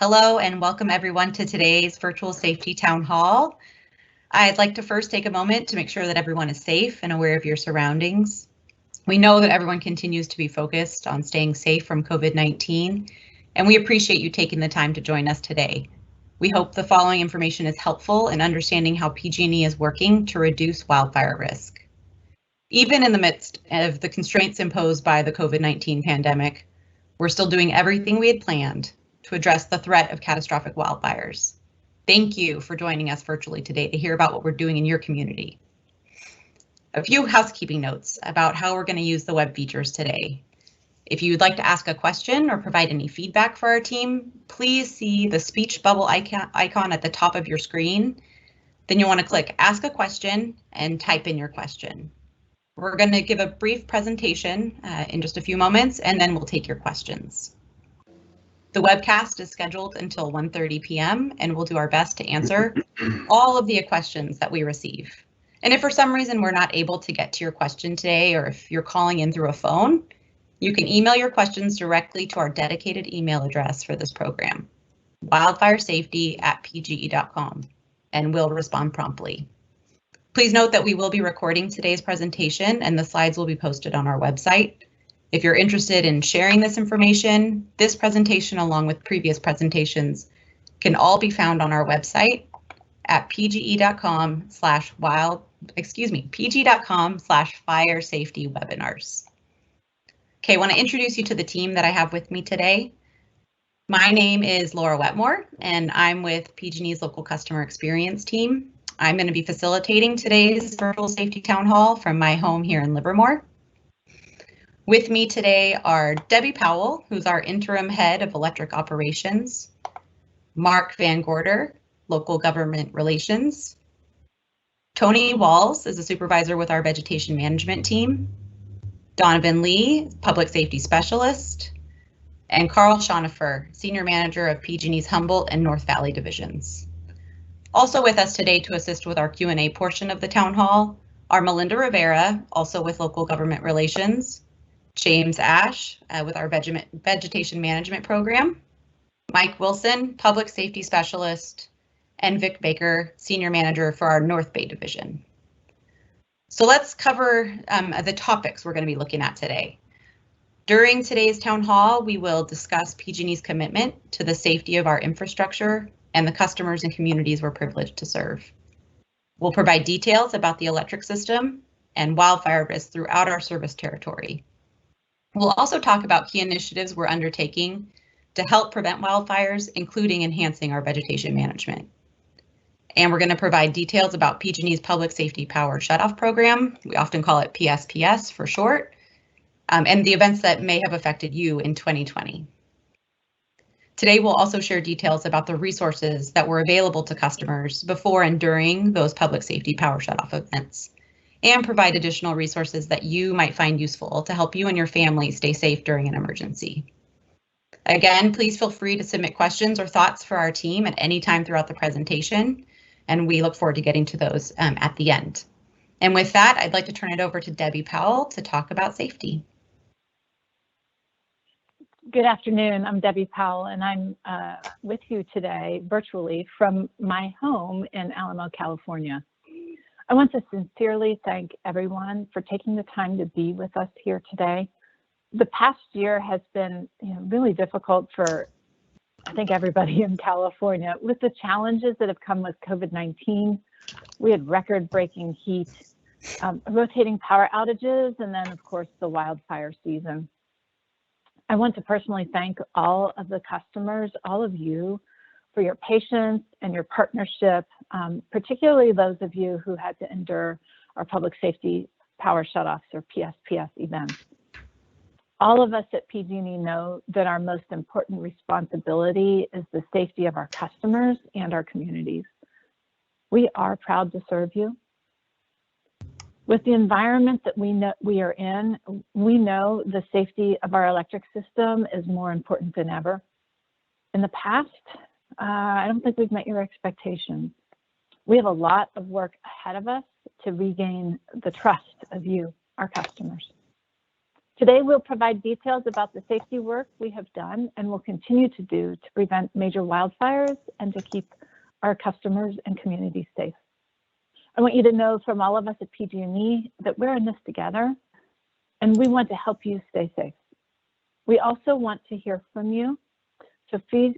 Hello and welcome everyone to today's virtual safety town hall. I'd like to first take a moment to make sure that everyone is safe and aware of your surroundings. We know that everyone continues to be focused on staying safe from COVID-19, and we appreciate you taking the time to join us today. We hope the following information is helpful in understanding how PG&E is working to reduce wildfire risk. Even in the midst of the constraints imposed by the COVID-19 pandemic, we're still doing everything we had planned to address the threat of catastrophic wildfires. Thank you for joining us virtually today to hear about what we're doing in your community. A few housekeeping notes about how we're going to use the web features today. If you'd like to ask a question or provide any feedback for our team, please see the speech bubble icon at the top of your screen. Then you'll want to click Ask a Question and type in your question. We're going to give a brief presentation in just a few moments, and then we'll take your questions. The webcast is scheduled until 1:30 p.m. and we'll do our best to answer all of the questions that we receive. And if for some reason we're not able to get to your question today, or if you're calling in through a phone, you can email your questions directly to our dedicated email address for this program, wildfiresafety@pge.com, and we'll respond promptly. Please note that we will be recording today's presentation and the slides will be posted on our website. If you're interested in sharing this information, this presentation along with previous presentations can all be found on our website at pge.com/fire safety webinars. Okay, I want to introduce you to the team that I have with me today. My name is Laura Wetmore and I'm with PG&E's local customer experience team. I'm going to be facilitating today's virtual safety town hall from my home here in Livermore. With me today are Debbie Powell, who's our interim head of electric operations, Mark Van Gorder, local government relations, Tony Walls is a supervisor with our vegetation management team, Donovan Lee, public safety specialist, and Carl Schonifer, senior manager of PG&E's Humboldt and North Valley divisions. Also with us today to assist with our Q&A portion of the town hall are Melinda Rivera, also with local government relations, James Ash with our vegetation management program, Mike Wilson, public safety specialist, and Vic Baker, senior manager for our North Bay division. So let's cover the topics we're going to be looking at today. During today's town hall, we will discuss PG&E's commitment to the safety of our infrastructure and the customers and communities we're privileged to serve. We'll provide details about the electric system and wildfire risk throughout our service territory. We'll also talk about key initiatives we're undertaking to help prevent wildfires, including enhancing our vegetation management. And we're going to provide details about PG&E's Public Safety Power Shutoff Program. We often call it PSPS for short, and the events that may have affected you in 2020. Today, we'll also share details about the resources that were available to customers before and during those Public Safety Power Shutoff events, and provide additional resources that you might find useful to help you and your family stay safe during an emergency. Again, please feel free to submit questions or thoughts for our team at any time throughout the presentation, and we look forward to getting to those at the end. And with that, I'd like to turn it over to Debbie Powell to talk about safety. Good afternoon, I'm Debbie Powell, and I'm with you today virtually from my home in Alamo, California. I want to sincerely thank everyone for taking the time to be with us here today. The past year has been really difficult for, I think, everybody in California with the challenges that have come with COVID-19. We had record-breaking heat, rotating power outages, and then, of course, the wildfire season. I want to personally thank all of the customers, all of you, for your patience and your partnership, particularly those of you who had to endure our public safety power shutoffs or PSPS events. All of us at PG&E know that our most important responsibility is the safety of our customers and our communities. We are proud to serve you. With the environment that we are in, we know the safety of our electric system is more important than ever. In the past, I don't think we've met your expectations. We have a lot of work ahead of us to regain the trust of you, our customers. Today, we'll provide details about the safety work we have done and will continue to do to prevent major wildfires and to keep our customers and communities safe. I want you to know from all of us at PG&E that we're in this together and we want to help you stay safe. We also want to hear from you, so please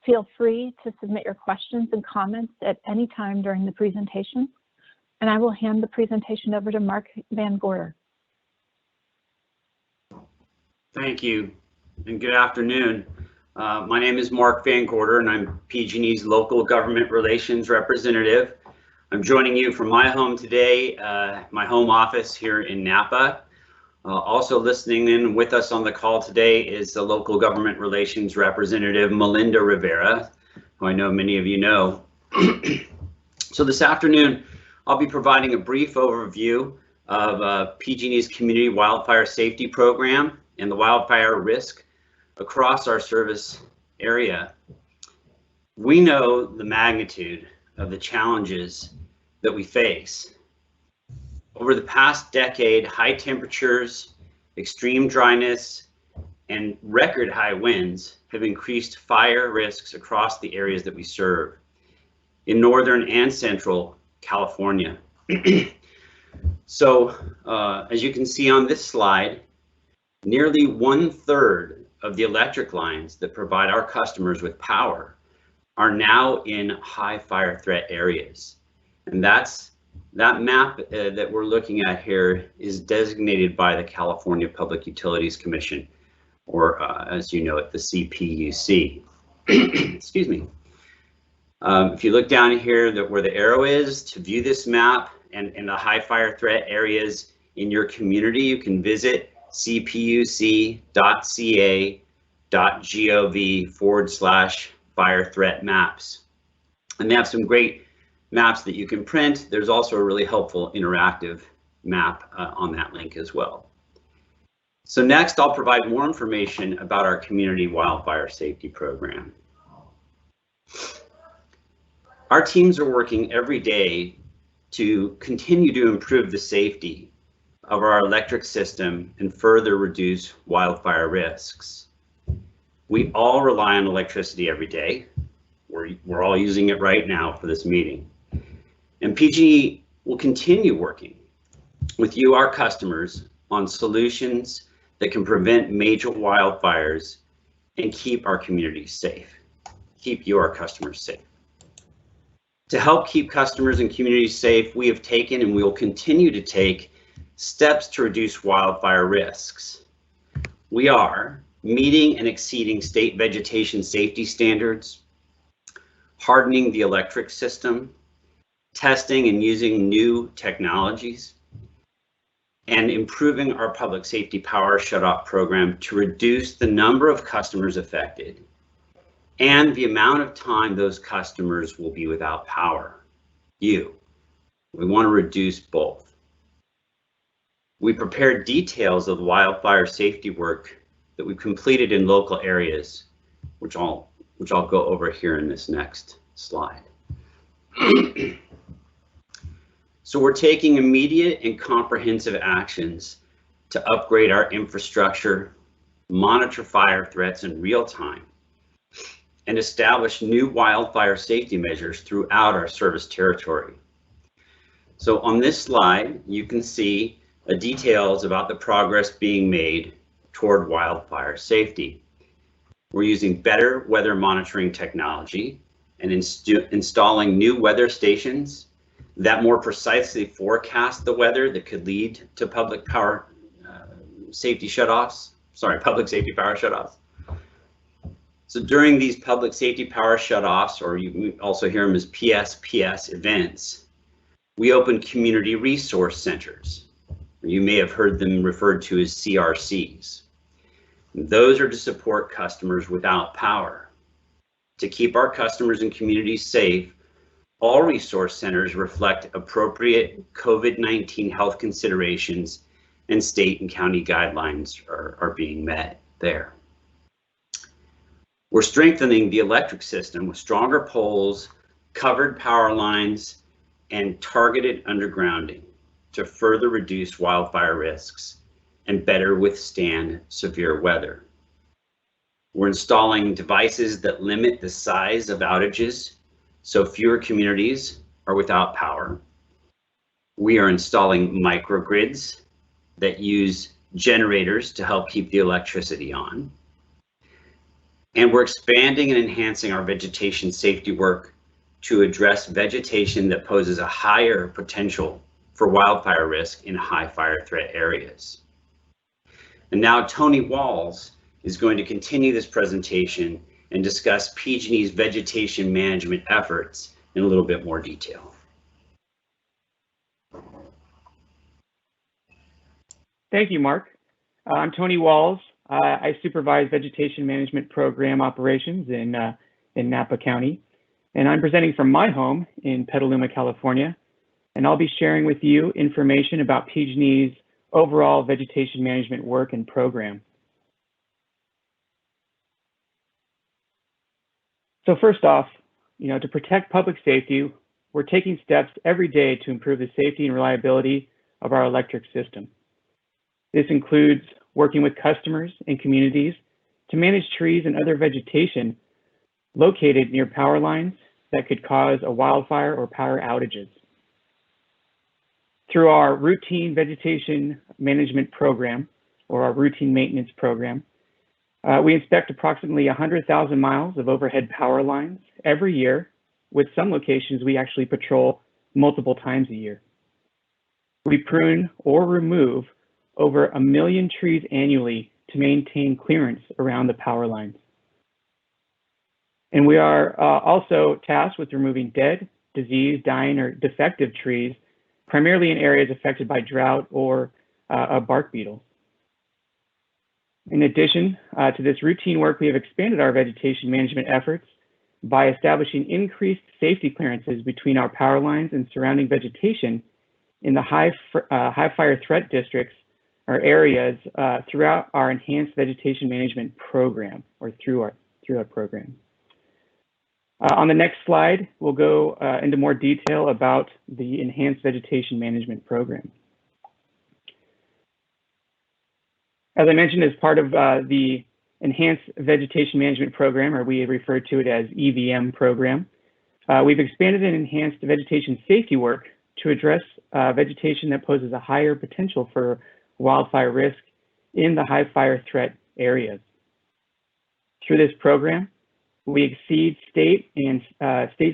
feel free to submit your questions and comments at any time during the presentation, and I will hand the presentation over to Mark Van Gorder. Thank you, and good afternoon. My name is Mark Van Gorder, and I'm PG&E's local government relations representative. I'm joining you from my home today, my home office here in Napa. Also listening in with us on the call today is the local government relations representative, Melinda Rivera, who I know many of you know. So this afternoon, I'll be providing a brief overview of PG&E's Community Wildfire Safety Program and the wildfire risk across our service area. We know the magnitude of the challenges that we face. Over the past decade, high temperatures, extreme dryness, and record high winds have increased fire risks across the areas that we serve in northern and central California. So, as you can see on this slide, nearly 1/3 of the electric lines that provide our customers with power are now in high fire threat areas. And that map that we're looking at here is designated by the California Public Utilities Commission, or as you know it, the CPUC. Excuse me. If you look down here where the arrow is to view this map and the high fire threat areas in your community, you can visit cpuc.ca.gov/fire threat maps. And they have some great maps that you can print. There's also a really helpful interactive map on that link as well. So next, I'll provide more information about our Community Wildfire Safety Program. Our teams are working every day to continue to improve the safety of our electric system and further reduce wildfire risks. We all rely on electricity every day. We're all using it right now for this meeting. And PG&E will continue working with you, our customers, on solutions that can prevent major wildfires and keep our communities safe, keep you, our customers, safe. To help keep customers and communities safe, we have taken and we will continue to take steps to reduce wildfire risks. We are meeting and exceeding state vegetation safety standards, hardening the electric system, testing and using new technologies, and improving our public safety power shutoff program to reduce the number of customers affected and the amount of time those customers will be without power. We want to reduce both. We prepared details of the wildfire safety work that we've completed in local areas, which I'll go over here in this next slide. So we're taking immediate and comprehensive actions to upgrade our infrastructure, monitor fire threats in real time, and establish new wildfire safety measures throughout our service territory. So on this slide, you can see details about the progress being made toward wildfire safety. We're using better weather monitoring technology and installing new weather stations that more precisely forecast the weather that could lead to public safety power shutoffs. So during these public safety power shutoffs, or you also hear them as PSPS events, we open community resource centers. You may have heard them referred to as CRCs. Those are to support customers without power. To keep our customers and communities safe, all resource centers reflect appropriate COVID-19 health considerations, and state and county guidelines are being met there. We're strengthening the electric system with stronger poles, covered power lines, and targeted undergrounding to further reduce wildfire risks and better withstand severe weather. We're installing devices that limit the size of outages so fewer communities are without power. We are installing microgrids that use generators to help keep the electricity on. And we're expanding and enhancing our vegetation safety work to address vegetation that poses a higher potential for wildfire risk in high fire threat areas. And now Tony Walls is going to continue this presentation and discuss PG&E's vegetation management efforts in a little bit more detail. Thank you, Mark. I'm Tony Walls. I supervise vegetation management program operations in Napa County, and I'm presenting from my home in Petaluma, California, and I'll be sharing with you information about PG&E's overall vegetation management work and program. So first off, to protect public safety, we're taking steps every day to improve the safety and reliability of our electric system. This includes working with customers and communities to manage trees and other vegetation located near power lines that could cause a wildfire or power outages. Through our routine vegetation management program, or our routine maintenance program, we inspect approximately 100,000 miles of overhead power lines every year. With some locations, we actually patrol multiple times a year. We prune or remove over 1 million trees annually to maintain clearance around the power lines. And we are also tasked with removing dead, diseased, dying, or defective trees, primarily in areas affected by drought or bark beetles. In addition to this routine work, we have expanded our vegetation management efforts by establishing increased safety clearances between our power lines and surrounding vegetation in the high fire threat districts or areas throughout our enhanced vegetation management program, or through our program. On the next slide, we'll go into more detail about the enhanced vegetation management program. As I mentioned, as part of the Enhanced Vegetation Management Program, or we refer to it as EVM program, we've expanded and enhanced vegetation safety work to address vegetation that poses a higher potential for wildfire risk in the high fire threat areas. Through this program, we exceed state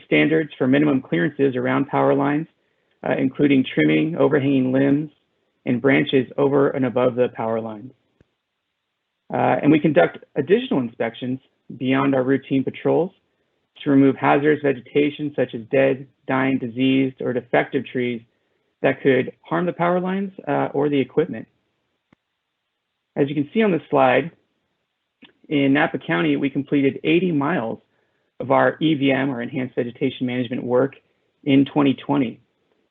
standards for minimum clearances around power lines, including trimming overhanging limbs and branches over and above the power lines. And we conduct additional inspections beyond our routine patrols to remove hazardous vegetation such as dead, dying, diseased, or defective trees that could harm the power lines or the equipment. As you can see on the slide, in Napa County, we completed 80 miles of our EVM, or Enhanced Vegetation Management work, in 2020.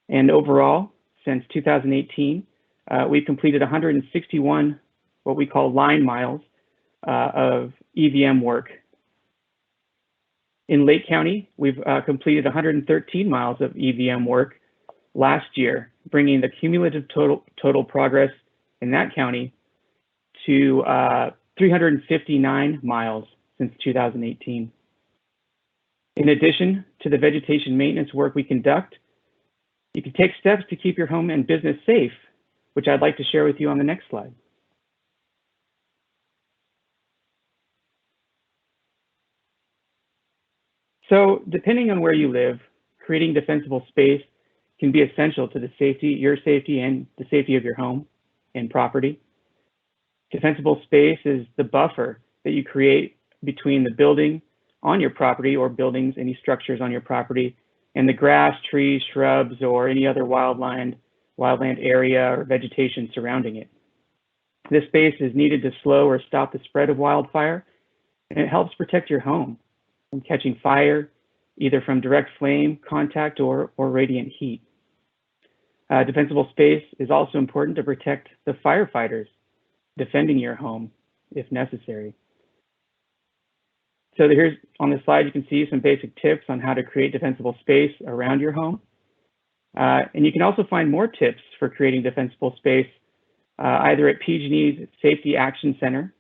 And overall, since 2018, we've completed 161 what we call line miles of EVM work. In Lake County, we've completed 113 miles of EVM work last year, bringing the cumulative total progress in that county to 359 miles since 2018. In addition to the vegetation maintenance work we conduct, you can take steps to keep your home and business safe, which I'd like to share with you on the next slide. So, depending on where you live, creating defensible space can be essential to your safety and the safety of your home and property. Defensible space is the buffer that you create between the building on your property, or buildings, any structures on your property, and the grass, trees, shrubs, or any other wildland area or vegetation surrounding it. This space is needed to slow or stop the spread of wildfire, and it helps protect your home from catching fire, either from direct flame contact or radiant heat. Defensible space is also important to protect the firefighters defending your home if necessary. So here's on the slide, you can see some basic tips on how to create defensible space around your home. And you can also find more tips for creating defensible space either at PG&E's Safety Action Center,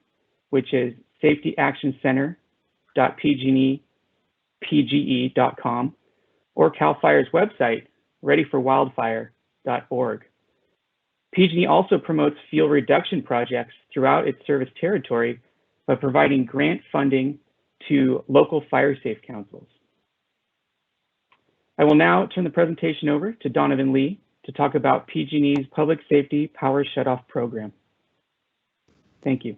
which is safetyactioncenter.pge.com, or CAL FIRE's website, readyforwildfire.org. PG&E also promotes fuel reduction projects throughout its service territory by providing grant funding to local fire safe councils. I will now turn the presentation over to Donovan Lee to talk about PG&E's Public Safety Power Shutoff Program. Thank you.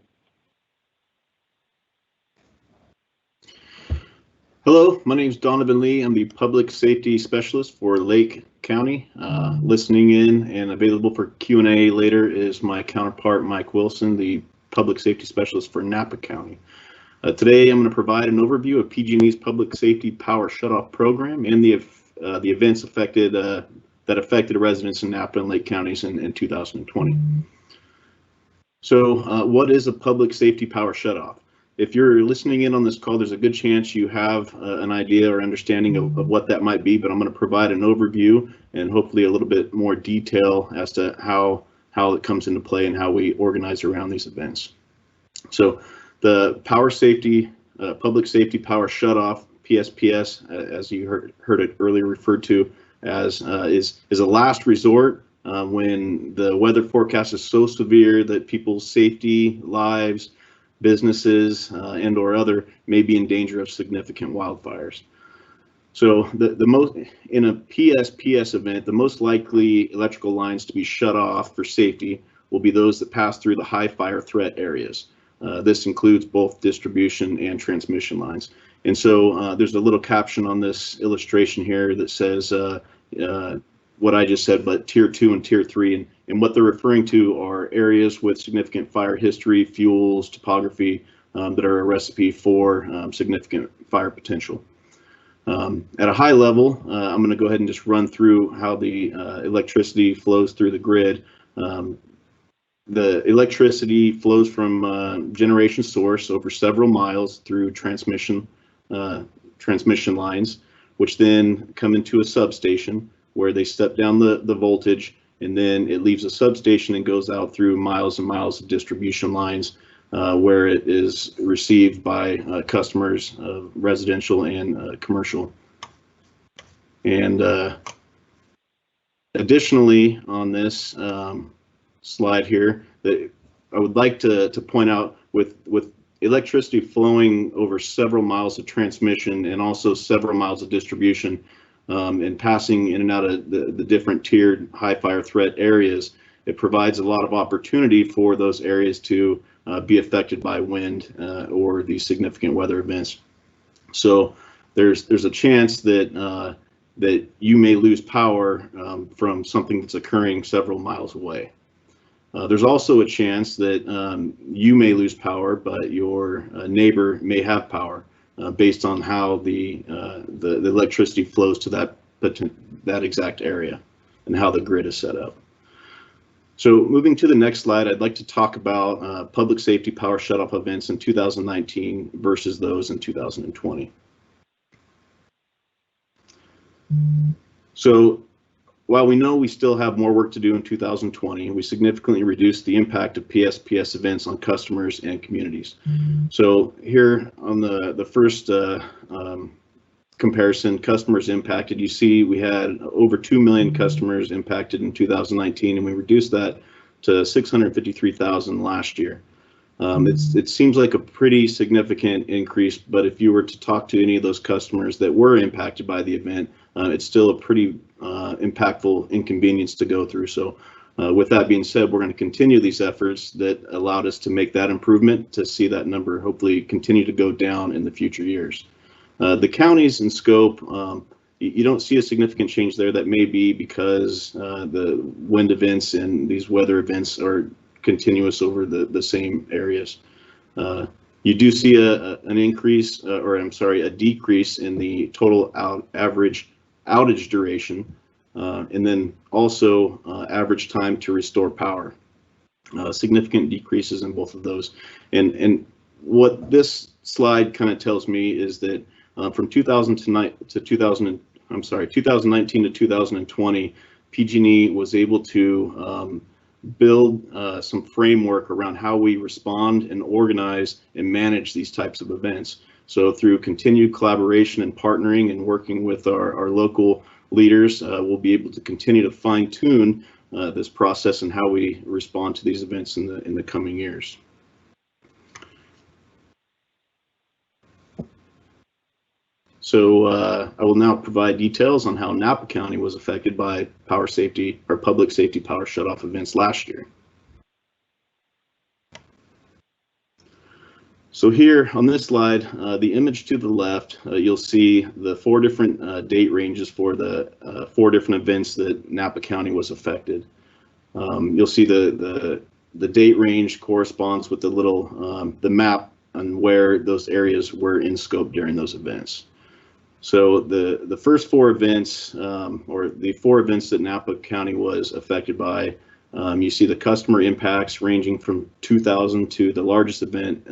Hello, my name is Donovan Lee. I'm the Public Safety Specialist for Lake County. Listening in and available for Q&A later is my counterpart, Mike Wilson, the Public Safety Specialist for Napa County. Today, I'm going to provide an overview of PG&E's Public Safety Power Shutoff Program and the events that affected residents in Napa and Lake counties in 2020. So, what is a public safety power shutoff? If you're listening in on this call, there's a good chance you have an idea or understanding of what that might be, but I'm going to provide an overview and hopefully a little bit more detail as to how it comes into play and how we organize around these events. So the power safety, public safety power shutoff, PSPS, as you heard it earlier referred to as, is a last resort when the weather forecast is so severe that people's safety, lives, businesses and or other may be in danger of significant wildfires. So the most in a PSPS event, the most likely electrical lines to be shut off for safety will be those that pass through the high fire threat areas. This includes both distribution and transmission lines. And so there's a little caption on this illustration here that says what I just said, but tier 2 and tier 3, and what they're referring to are areas with significant fire history, fuels, topography that are a recipe for significant fire potential. At a high level, I'm going to go ahead and just run through how the electricity flows through the grid. The electricity flows from generation source over several miles through transmission lines, which then come into a substation where they step down the voltage, and then it leaves a substation and goes out through miles and miles of distribution lines where it is received by customers, residential and commercial. And additionally, on this slide here, that I would like to point out with electricity flowing over several miles of transmission and also several miles of distribution, and passing in and out of the different tiered high fire threat areas, it provides a lot of opportunity for those areas to be affected by wind or these significant weather events. So there's a chance that that you may lose power from something that's occurring several miles away. There's also a chance that you may lose power, but your neighbor may have power. Based on how the electricity flows to that exact area and how the grid is set up. So moving to the next slide, I'd like to talk about public safety power shutoff events in 2019 versus those in 2020. So while we know we still have more work to do in 2020, we significantly reduced the impact of PSPS events on customers and communities. So here on the first comparison, customers impacted, you see we had over 2 million customers impacted in 2019, and we reduced that to 653,000 last year. It seems like a pretty significant increase, but if you were to talk to any of those customers that were impacted by the event, it's still a pretty impactful inconvenience to go through. So with that being said, we're going to continue these efforts that allowed us to make that improvement to see that number hopefully continue to go down in the future years. The counties in scope, you don't see a significant change there. That may be because the wind events and these weather events are continuous over the same areas. You do see a decrease in the total average outage duration, and then also average time to restore power. Significant decreases in both of those. And what this slide kind of tells me is that from 2019 to 2020, PG&E was able to build some framework around how we respond and organize and manage these types of events. So through continued collaboration and partnering and working with our local leaders, we'll be able to continue to fine tune this process and how we respond to these events in the coming years. So I will now provide details on how Napa County was affected by power safety or public safety power shutoff events last year. So here on this slide, the image to the left, you'll see the 4 different date ranges for the 4 different events that Napa County was affected. You'll see the date range corresponds with the little the map on where those areas were in scope during those events. So the first 4 events, or the 4 events that Napa County was affected by, you see the customer impacts ranging from 2,000 to the largest event,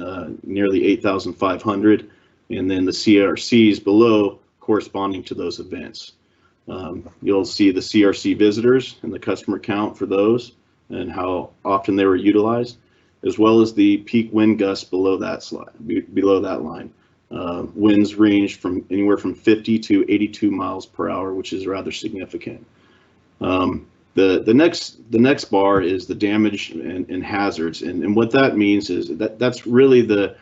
nearly 8,500, and then the CRCs below corresponding to those events. You'll see the CRC visitors and the customer count for those and how often they were utilized, as well as the peak wind gusts below that slide, below that line. Winds ranged from anywhere from 50 to 82 miles per hour, which is rather significant. The next bar is the damage and hazards, and what that means is that's really the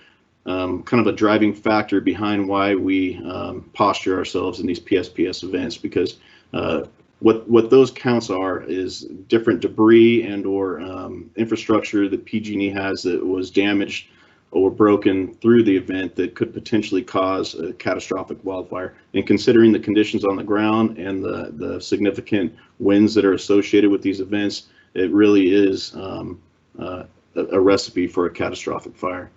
kind of a driving factor behind why we posture ourselves in these PSPS events, because what those counts are is different debris and or infrastructure that PG&E has that was damaged or broken through the event that could potentially cause a catastrophic wildfire. And considering the conditions on the ground and the significant winds that are associated with these events, it really is a recipe for a catastrophic fire.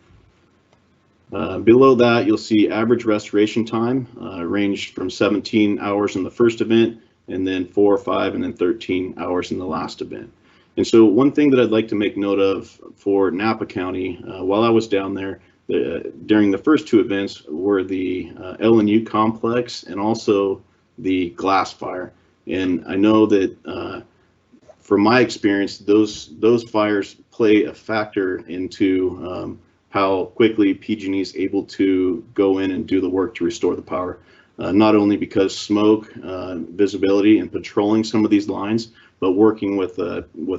Below that, you'll see average restoration time ranged from 17 hours in the first event, and then 4 or 5, and then 13 hours in the last event. And so one thing that I'd like to make note of for Napa County, while I was down there, during the first 2 events were the LNU complex and also the glass fire. And I know that from my experience, those fires play a factor into how quickly PG&E is able to go in and do the work to restore the power. Not only because smoke, visibility, and patrolling some of these lines, but working with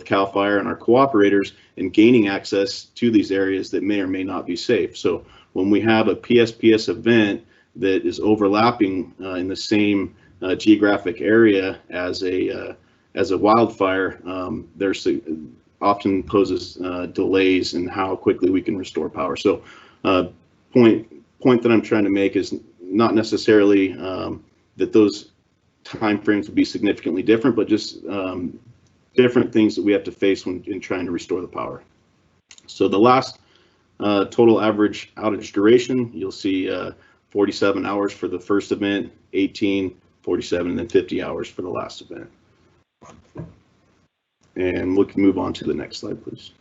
CAL FIRE and our cooperators and gaining access to these areas that may or may not be safe. So when we have a PSPS event that is overlapping in the same geographic area as a wildfire, there's often poses delays in how quickly we can restore power. So point that I'm trying to make is not necessarily that those time frames would be significantly different, but just different things that we have to face when in trying to restore the power. So the last total average outage duration, you'll see 47 hours for the first event, 18, 47, and then 50 hours for the last event. And we can move on to the next slide, please.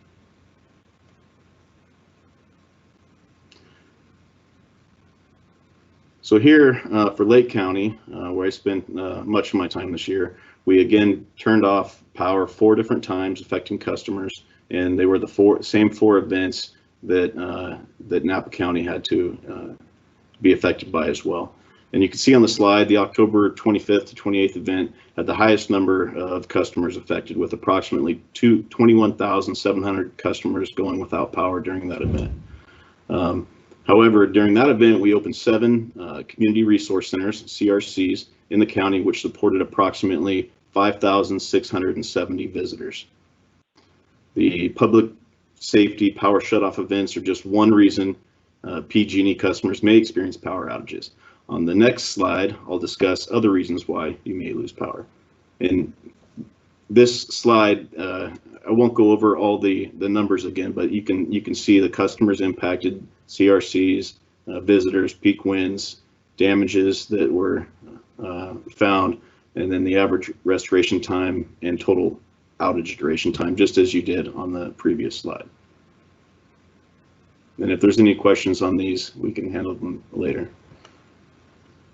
So here for Lake County, where I spent much of my time this year, we again turned off power 4 different times, affecting customers, and they were the same 4 events that that Napa County had to be affected by as well. And you can see on the slide, the October 25th to 28th event had the highest number of customers affected, with approximately 21,700 customers going without power during that event. However, during that event, we opened 7 community resource centers, CRCs, in the county, which supported approximately 5,670 visitors. The public safety power shutoff events are just one reason PG&E customers may experience power outages. On the next slide, I'll discuss other reasons why you may lose power. In this slide, I won't go over all the numbers again, but you can see the customers impacted, CRCs, visitors, peak winds, damages that were found, and then the average restoration time and total outage duration time, just as you did on the previous slide. And if there's any questions on these, we can handle them later.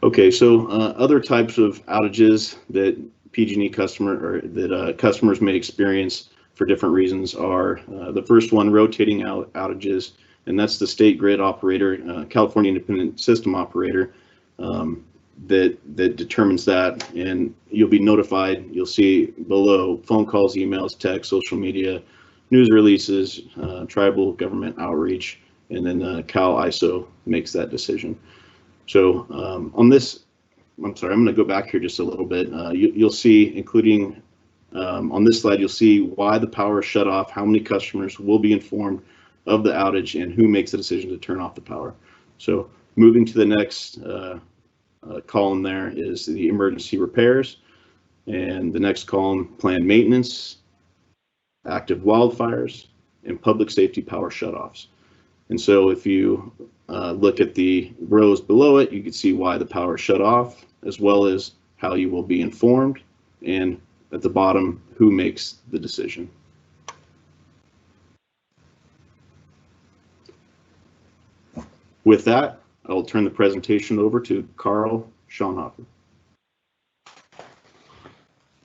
Okay, so other types of outages that PG&E customers may experience for different reasons are the first one, rotating outages, and that's the state grid operator, California Independent System Operator, that determines that, and you'll be notified. You'll see below phone calls, emails, text, social media, news releases, tribal government outreach, and then Cal ISO makes that decision. So on this, I'm sorry, I'm going to go back here just a little bit. You'll see, including on this slide, you'll see why the power is shut off, how many customers will be informed of the outage, and who makes the decision to turn off the power. So moving to the next column there is the emergency repairs, and the next column, planned maintenance, active wildfires, and public safety power shutoffs. And so if you look at the rows below it, you can see why the power is shut off, as well as how you will be informed, and at the bottom, who makes the decision. With that, I'll turn the presentation over to Carl Schonhofer.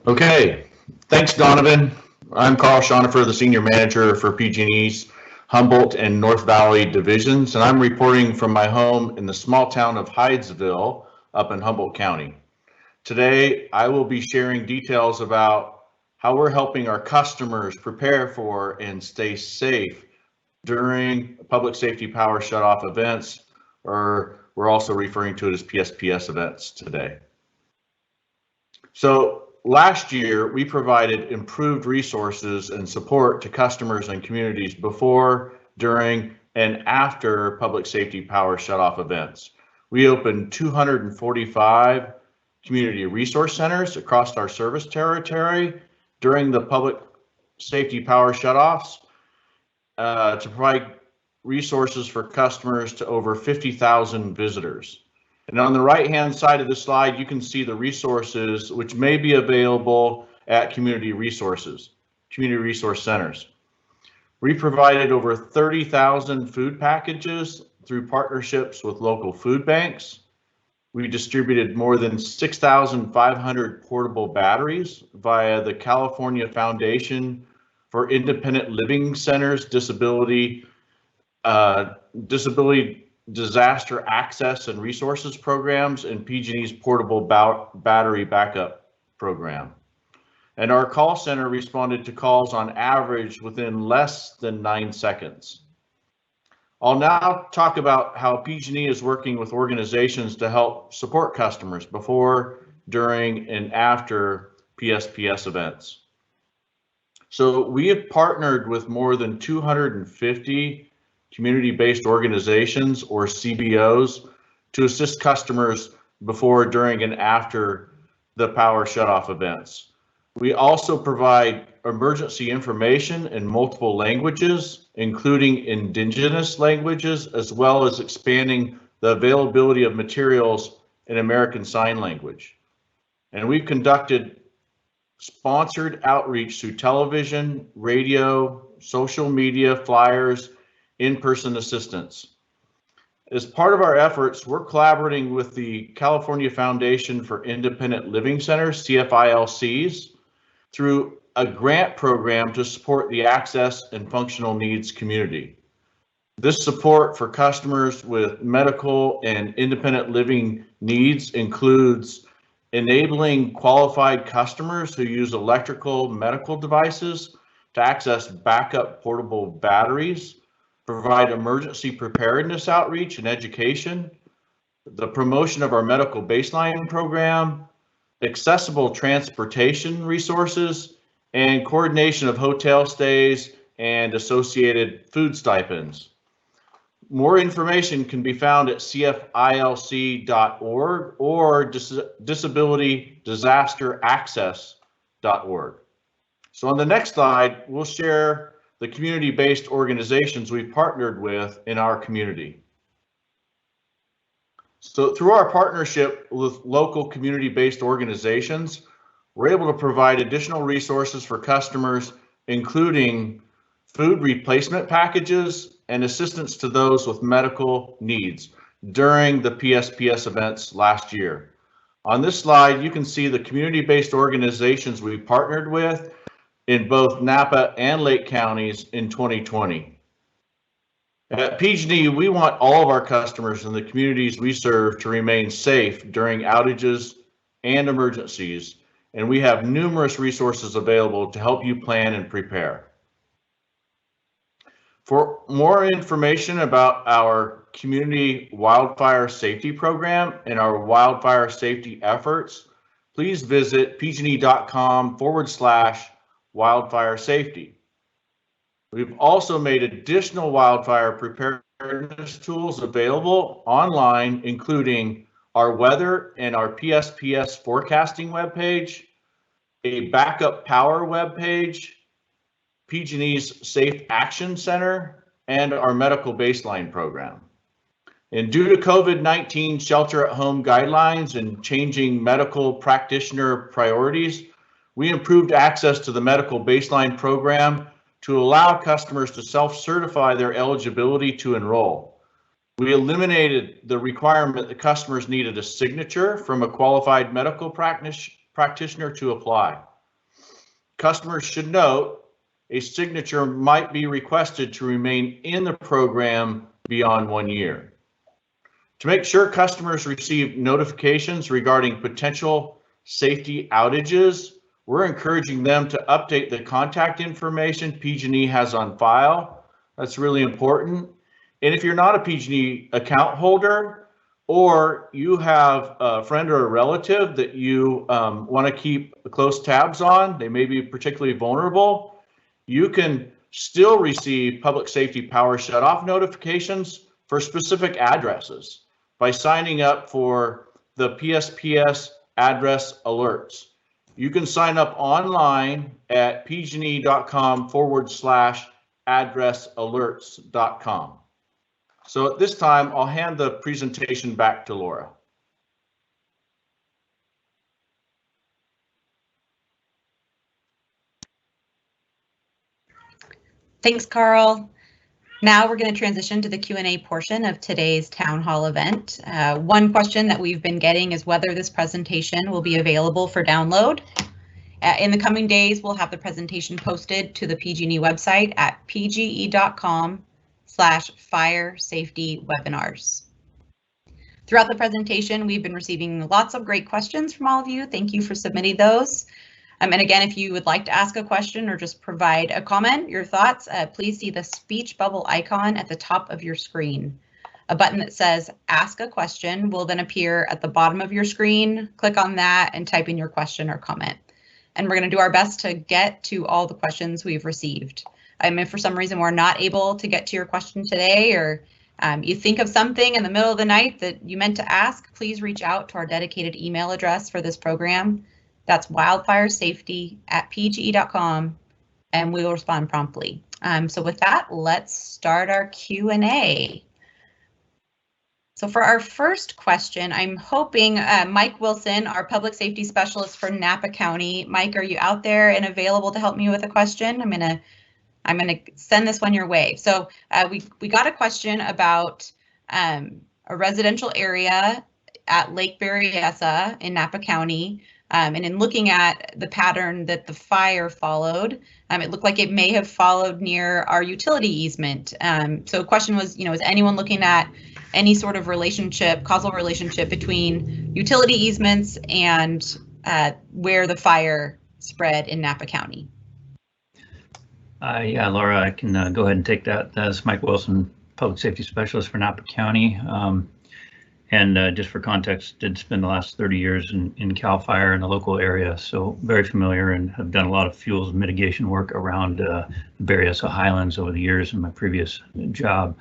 Okay, thanks, Donovan. I'm Carl Schonhofer, the Senior Manager for PG&E's Humboldt and North Valley divisions, and I'm reporting from my home in the small town of Hydesville up in Humboldt County. Today, I will be sharing details about how we're helping our customers prepare for and stay safe during public safety power shutoff events, or we're also referring to it as PSPS events today. So last year, we provided improved resources and support to customers and communities before, during, and after public safety power shutoff events. We opened 245 community resource centers across our service territory during the public safety power shutoffs to provide resources for customers to over 50,000 visitors. And on the right-hand side of the slide, you can see the resources which may be available at community resource centers. We provided over 30,000 food packages through partnerships with local food banks. We distributed more than 6,500 portable batteries via the California Foundation for Independent Living Centers Disability Disaster Access and Resources programs and PG&E's Portable Battery Backup program. And our call center responded to calls on average within less than 9 seconds. I'll now talk about how PG&E is working with organizations to help support customers before, during, and after PSPS events. So we have partnered with more than 250 community-based organizations, or CBOs, to assist customers before, during, and after the power shutoff events. We also provide emergency information in multiple languages, including indigenous languages, as well as expanding the availability of materials in American Sign Language. And we've conducted sponsored outreach through television, radio, social media, flyers, in-person assistance. As part of our efforts, we're collaborating with the California Foundation for Independent Living Centers, CFILCs, through a grant program to support the access and functional needs community. This support for customers with medical and independent living needs includes enabling qualified customers who use electrical medical devices to access backup portable batteries, provide emergency preparedness outreach and education, the promotion of our medical baseline program, accessible transportation resources, and coordination of hotel stays and associated food stipends. More information can be found at cfilc.org or disabilitydisasteraccess.org. So on the next slide, we'll share the community-based organizations we've partnered with in our community. So through our partnership with local community-based organizations, we're able to provide additional resources for customers, including food replacement packages and assistance to those with medical needs during the PSPS events last year. On this slide, you can see the community-based organizations we partnered with in both Napa and Lake counties in 2020. At PG&E, we want all of our customers and the communities we serve to remain safe during outages and emergencies, and we have numerous resources available to help you plan and prepare. For more information about our community wildfire safety program and our wildfire safety efforts, please visit pgne.com/wildfire safety. We've also made additional wildfire preparedness tools available online, including our weather and our PSPS forecasting webpage, a backup power webpage, PG&E's Safe Action Center, and our medical baseline program. And due to COVID-19 shelter-at-home guidelines and changing medical practitioner priorities, we improved access to the medical baseline program to allow customers to self-certify their eligibility to enroll. We eliminated the requirement that customers needed a signature from a qualified medical practitioner to apply. Customers should note a signature might be requested to remain in the program beyond 1 year. To make sure customers receive notifications regarding potential safety outages, we're encouraging them to update the contact information PG&E has on file. That's really important. And if you're not a PG&E account holder, or you have a friend or a relative that you want to keep close tabs on, they may be particularly vulnerable, you can still receive public safety power shutoff notifications for specific addresses by signing up for the PSPS address alerts. You can sign up online at pgne.com/addressalerts.com. So at this time, I'll hand the presentation back to Laura. Thanks, Carl. Now we're going to transition to the Q&A portion of today's town hall event. One question that we've been getting is whether this presentation will be available for download. In the coming days, we'll have the presentation posted to the PG&E website at pge.com/fire safety webinars. Throughout the presentation, we've been receiving lots of great questions from all of you. Thank you for submitting those. And again, if you would like to ask a question or just provide a comment, your thoughts, please see the speech bubble icon at the top of your screen. A button that says ask a question will then appear at the bottom of your screen. Click on that and type in your question or comment. And we're going to do our best to get to all the questions we've received. If for some reason we're not able to get to your question today, or you think of something in the middle of the night that you meant to ask, please reach out to our dedicated email address for this program. That's wildfiresafety@pge.com, and we will respond promptly. So with that, let's start our Q&A. So for our first question, I'm hoping Mike Wilson, our public safety specialist for Napa County. Mike, are you out there and available to help me with a question? I'm gonna send this one your way. So we got a question about a residential area at Lake Berryessa in Napa County. And in looking at the pattern that the fire followed, it looked like it may have followed near our utility easement. So the question was, is anyone looking at any sort of relationship, causal relationship between utility easements and where the fire spread in Napa County? Yeah, Laura, I can go ahead and take that. That's Mike Wilson, Public Safety Specialist for Napa County. And just for context, did spend the last 30 years in CAL FIRE in the local area, so very familiar, and have done a lot of fuels mitigation work around the Berryessa Highlands over the years in my previous job.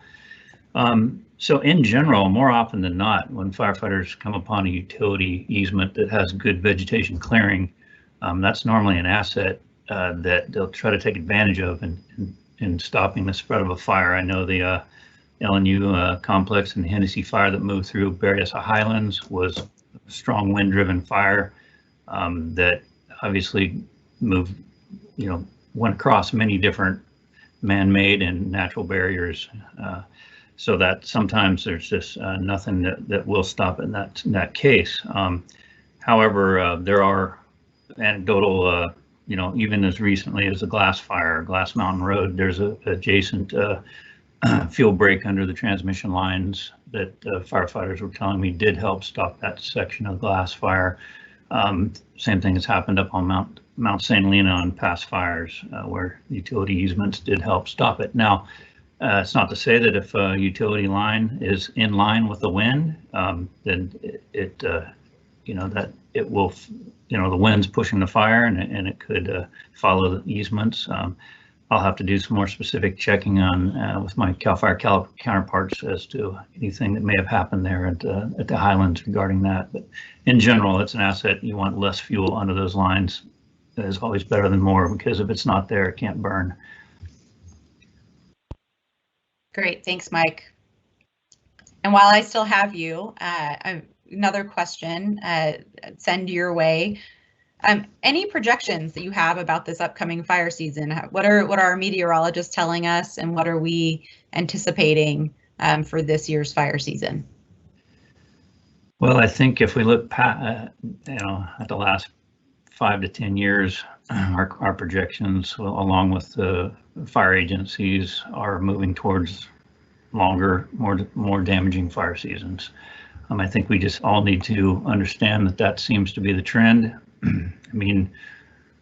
So in general, more often than not, when firefighters come upon a utility easement that has good vegetation clearing, that's normally an asset that they'll try to take advantage of in stopping the spread of a fire. I know the LNU complex and the Hennessy fire that moved through Berryessa Highlands was a strong wind-driven fire that obviously moved, went across many different man-made and natural barriers. So that sometimes there's just nothing that will stop in that case. However, there are anecdotal even as recently as the Glass Fire, Glass Mountain Road, there's a adjacent fuel break under the transmission lines that firefighters were telling me did help stop that section of Glass Fire. Same thing has happened up on Mount St. Helena on past fires where utility easements did help stop it. Now, it's not to say that if a utility line is in line with the wind, then that it will, the wind's pushing the fire and it could follow the easements. I'll have to do some more specific checking on with my CAL FIRE counterparts as to anything that may have happened there at the Highlands regarding that. But in general, it's an asset. You want less fuel under those lines. That is always better than more, because if it's not there, it can't burn. Great, thanks, Mike. And while I still have you, another question send your way. Any projections that you have about this upcoming fire season? What are our meteorologists telling us, and what are we anticipating for this year's fire season? Well, I think if we look at the last 5 to 10 years, our projections, along with the fire agencies, are moving towards longer, more damaging fire seasons. I think we just all need to understand that seems to be the trend. I mean,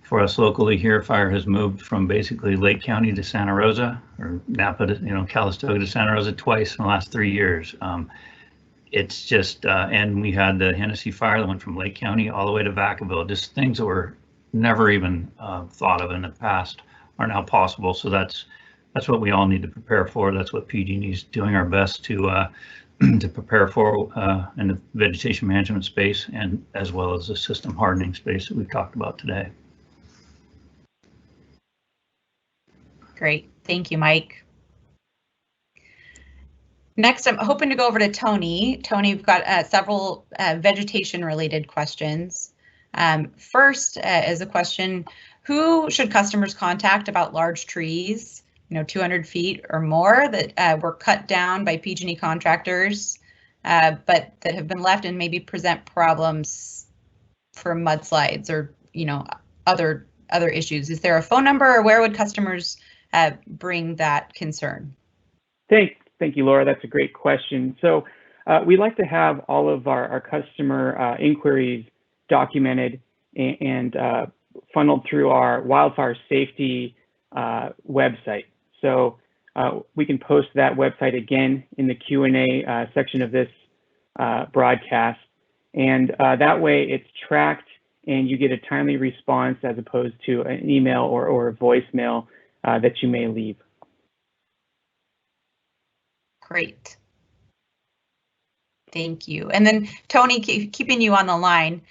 for us locally here, fire has moved from basically Lake County to Santa Rosa, or Napa to, Calistoga to Santa Rosa twice in the last 3 years. It's just, and we had the Hennessy fire that went from Lake County all the way to Vacaville. Just things that were never even thought of in the past are now possible. So that's what we all need to prepare for. That's what PG&E is doing our best to prepare for in the vegetation management space, and as well as the system hardening space that we've talked about today. Great, thank you, Mike. Next, I'm hoping to go over to Tony. Tony, we've got several vegetation-related questions. First is a question: who should customers contact about large trees, 200 feet or more, that were cut down by PG&E contractors, but that have been left and maybe present problems for mudslides or other issues? Is there a phone number, or where would customers bring that concern? Thank you, Laura. That's a great question. So we like to have all of our customer inquiries documented and funneled through our wildfire safety website. So we can post that website again in the Q&A section of this broadcast. And that way it's tracked and you get a timely response, as opposed to an email or a voicemail that you may leave. Great. Thank you. And then Tony, keeping you on the line,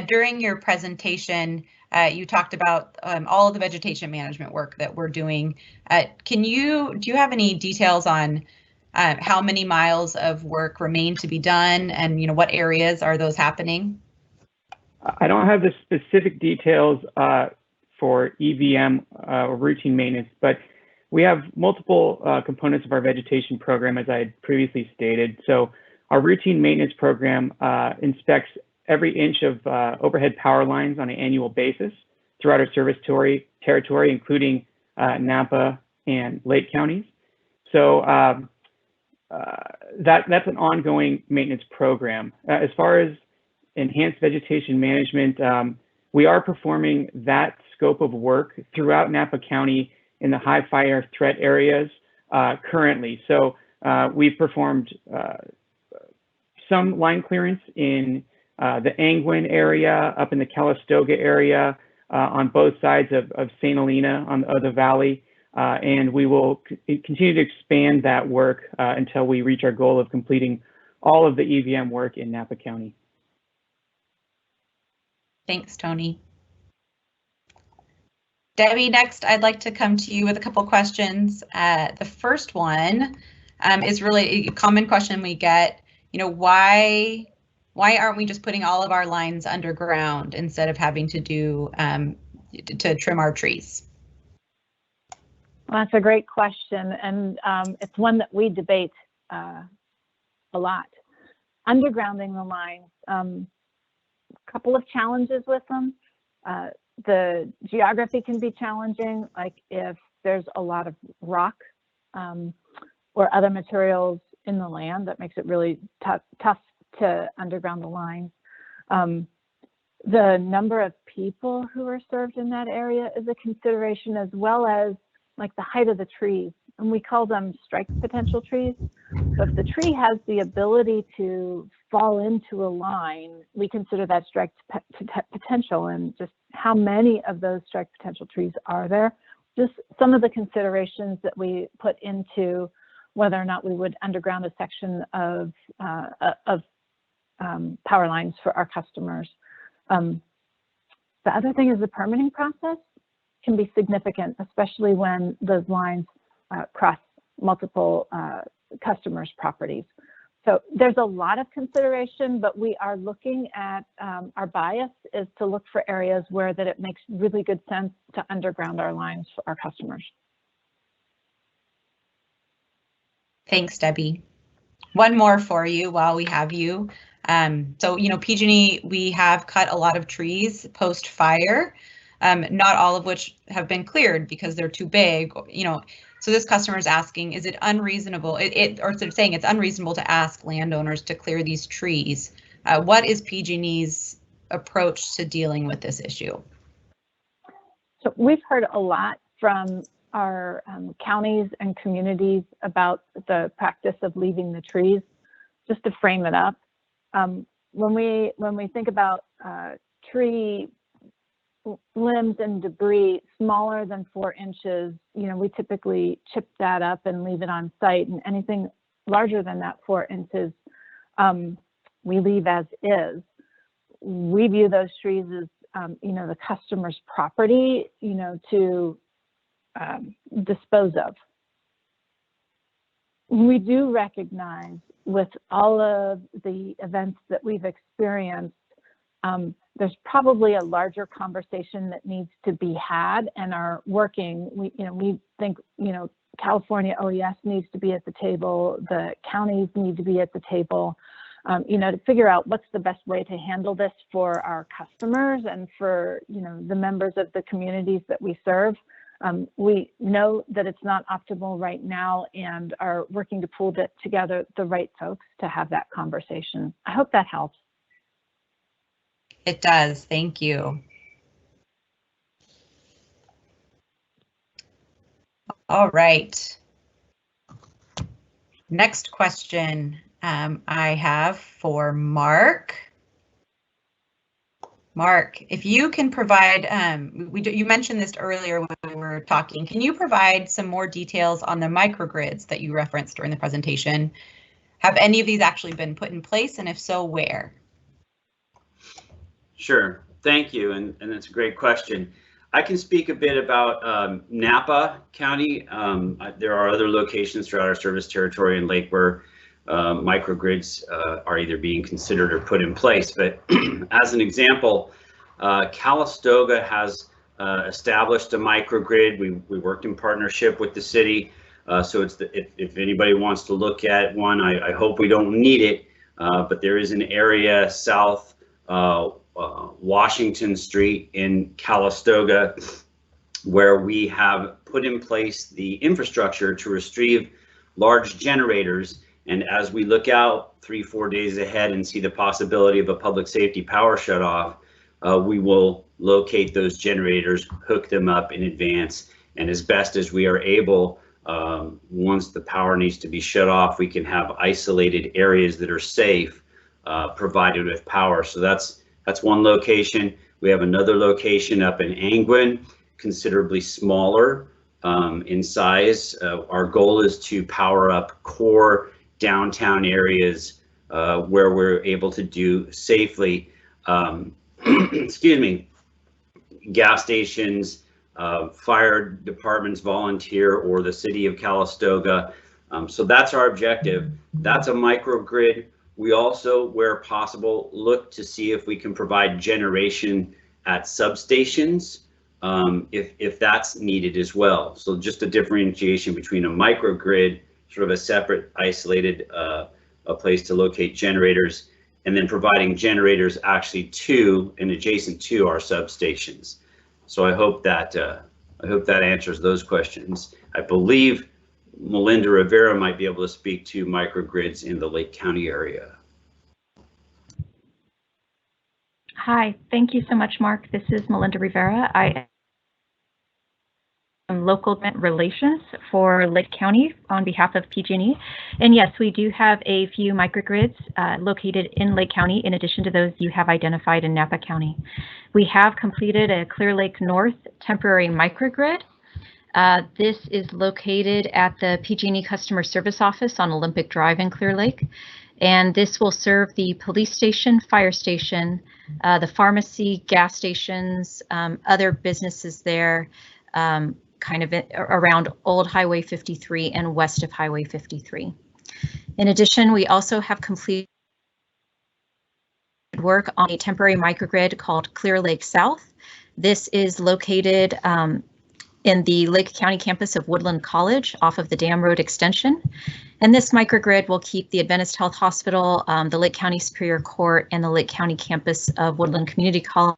during your presentation, you talked about all of the vegetation management work that we're doing. Do you have any details on how many miles of work remain to be done, and what areas are those happening? I don't have the specific details for EVM or routine maintenance, but we have multiple components of our vegetation program, as I had previously stated. So our routine maintenance program inspects every inch of overhead power lines on an annual basis throughout our service territory, including Napa and Lake counties. So that's an ongoing maintenance program. As far as enhanced vegetation management, we are performing that scope of work throughout Napa County in the high fire threat areas currently. So we've performed some line clearance in the Angwin area, up in the Calistoga area, on both sides of St. Helena on the valley. And we will continue to expand that work until we reach our goal of completing all of the EVM work in Napa County. Thanks, Tony. Debbie, next, I'd like to come to you with a couple questions. The first one is really a common question we get. Why aren't we just putting all of our lines underground instead of having to to trim our trees? Well, that's a great question, and it's one that we debate a lot. Undergrounding the lines, a couple of challenges with them. The geography can be challenging, like if there's a lot of rock or other materials in the land, that makes it really tough to underground the lines. The number of people who are served in that area is a consideration, as well as like the height of the trees. And we call them strike potential trees. So if the tree has the ability to fall into a line, we consider that strike potential, and just how many of those strike potential trees are there. Just some of the considerations that we put into whether or not we would underground a section of power lines for our customers. The other thing is the permitting process can be significant, especially when those lines cross multiple customers' properties. So there's a lot of consideration, but we are looking at, our bias is to look for areas where that it makes really good sense to underground our lines for our customers. Thanks, Debbie. One more for you while we have you. So, PG&E, we have cut a lot of trees post-fire, not all of which have been cleared because they're too big, So this customer is asking, is it unreasonable, or saying it's unreasonable to ask landowners to clear these trees? What is PG&E's approach to dealing with this issue? So we've heard a lot from our counties and communities about the practice of leaving the trees. Just to frame it up, when we think about tree limbs and debris smaller than 4 inches, we typically chip that up and leave it on site, and anything larger than that 4 inches, we leave as is. We view those trees as, the customer's property, to dispose of. We do recognize with all of the events that we've experienced, there's probably a larger conversation that needs to be had and are working. We think, California OES needs to be at the table, the counties need to be at the table, to figure out what's the best way to handle this for our customers and for, the members of the communities that we serve. We know that it's not optimal right now and are working to pull together the right folks to have that conversation. I hope that helps. It does. Thank you. All right. Next question I have for Mark. Mark, if you can provide, you mentioned this earlier when we were talking, can you provide some more details on the microgrids that you referenced during the presentation? Have any of these actually been put in place, and if so, where? Sure, thank you, and that's a great question. I can speak a bit about Napa County. There are other locations throughout our service territory in Lake where microgrids are either being considered or put in place. But as an example, Calistoga has established a microgrid. We worked in partnership with the city. So it's if anybody wants to look at one, I hope we don't need it. But there is an area south Washington Street in Calistoga where we have put in place the infrastructure to retrieve large generators. And as we look out 3-4 days ahead and see the possibility of a public safety power shutoff, we will locate those generators, hook them up in advance, and as best as we are able, once the power needs to be shut off, we can have isolated areas that are safe, provided with power. So that's one location. We have another location up in Angwin, considerably smaller in size. Our goal is to power up core downtown areas where we're able to do safely, excuse me, gas stations, fire departments, volunteer, or the city of Calistoga. So that's our objective. That's a microgrid. We also, where possible, look to see if we can provide generation at substations if that's needed as well. So just a differentiation between a microgrid, sort of a separate, isolated a place to locate generators, and then providing generators actually to and adjacent to our substations. So I hope that answers those questions. I believe Melinda Rivera might be able to speak to microgrids in the Lake County area. Hi, thank you so much, Mark. This is Melinda Rivera. I am local government relations for Lake County on behalf of PG&E. And yes, we do have a few microgrids located in Lake County, in addition to those you have identified in Napa County. We have completed a Clear Lake North temporary microgrid. This is located at the PG&E Customer Service Office on Olympic Drive in Clear Lake. And this will serve the police station, fire station, the pharmacy, gas stations, other businesses there, kind of around Old Highway 53 and west of Highway 53. In addition, we also have completed work on a temporary microgrid called Clear Lake South. This is located in the Lake County campus of Woodland College off of the Dam Road extension. And this microgrid will keep the Adventist Health Hospital, the Lake County Superior Court, and the Lake County campus of Woodland Community College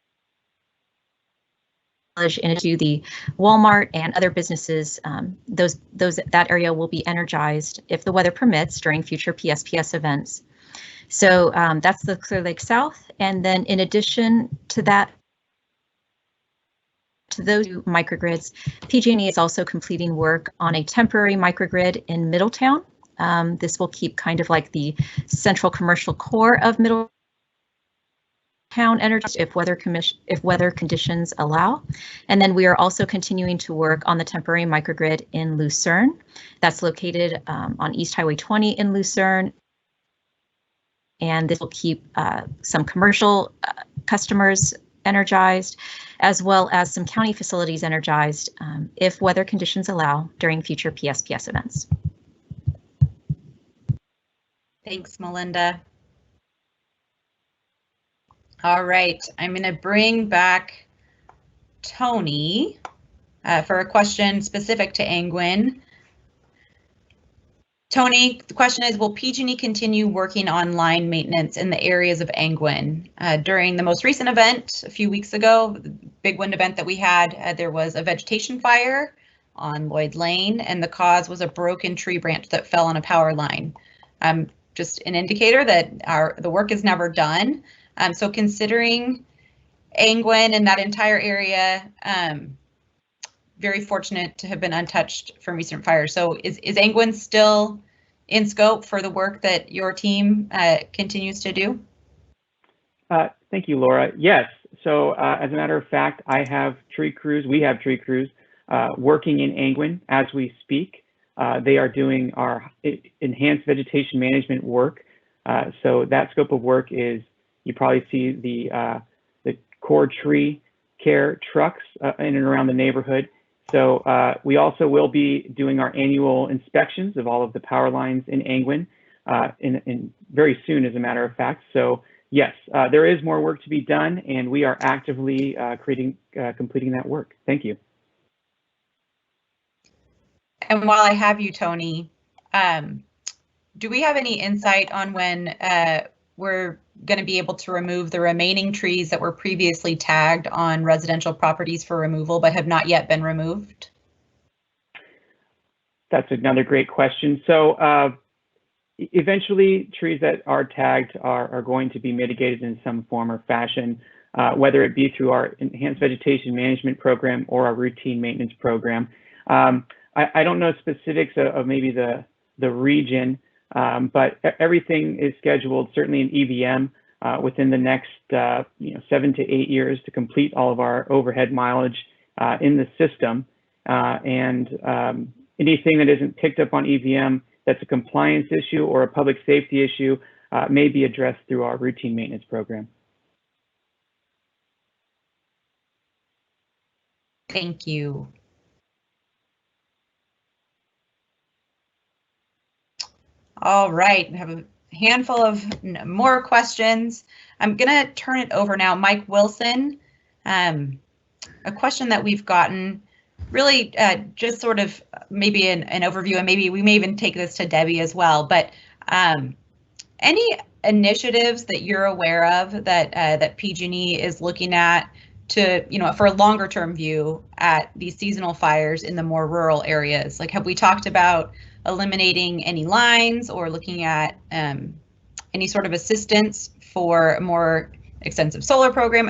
into the Walmart and other businesses. That area will be energized if the weather permits during future PSPS events. So that's the Clear Lake South. And then in addition to that, to those microgrids, PG&E is also completing work on a temporary microgrid in Middletown. This will keep kind of like the central commercial core of Middletown energized if weather conditions allow. And then we are also continuing to work on the temporary microgrid in Lucerne. That's located on East Highway 20 in Lucerne. And this will keep some commercial customers energized, as well as some county facilities energized if weather conditions allow during future PSPS events. Thanks, Melinda. All right, I'm going to bring back Tony for a question specific to Angwin. Tony, the question is, will PG&E continue working on line maintenance in the areas of Angwin? During the most recent event a few weeks ago, the big wind event that we had, there was a vegetation fire on Lloyd Lane, and the cause was a broken tree branch that fell on a power line. Just an indicator that the work is never done. So considering Angwin and that entire area, very fortunate to have been untouched from recent fires. So is Angwin still in scope for the work that your team continues to do? Thank you, Laura. Yes. So as a matter of fact, we have tree crews working in Angwin as we speak. They are doing our enhanced vegetation management work. So that scope of work is, you probably see the core tree care trucks in and around the neighborhood. So we also will be doing our annual inspections of all of the power lines in Angwin in very soon, as a matter of fact. So yes, there is more work to be done, and we are actively completing that work. Thank you. And while I have you, Tony, do we have any insight on when we're going to be able to remove the remaining trees that were previously tagged on residential properties for removal but have not yet been removed? That's another great question. So eventually trees that are tagged are going to be mitigated in some form or fashion, whether it be through our enhanced vegetation management program or our routine maintenance program. I don't know specifics of maybe the region, but everything is scheduled, certainly in EVM, within the next 7 to 8 years to complete all of our overhead mileage in the system. And anything that isn't picked up on EVM that's a compliance issue or a public safety issue may be addressed through our routine maintenance program. Thank you. All right, we have a handful of more questions. I'm gonna turn it over now. Mike Wilson, a question that we've gotten, really just sort of maybe an overview, and maybe we may even take this to Debbie as well, but any initiatives that you're aware of that that PG&E is looking at to, for a longer term view at these seasonal fires in the more rural areas? Like, have we talked about eliminating any lines or looking at any sort of assistance for a more extensive solar program?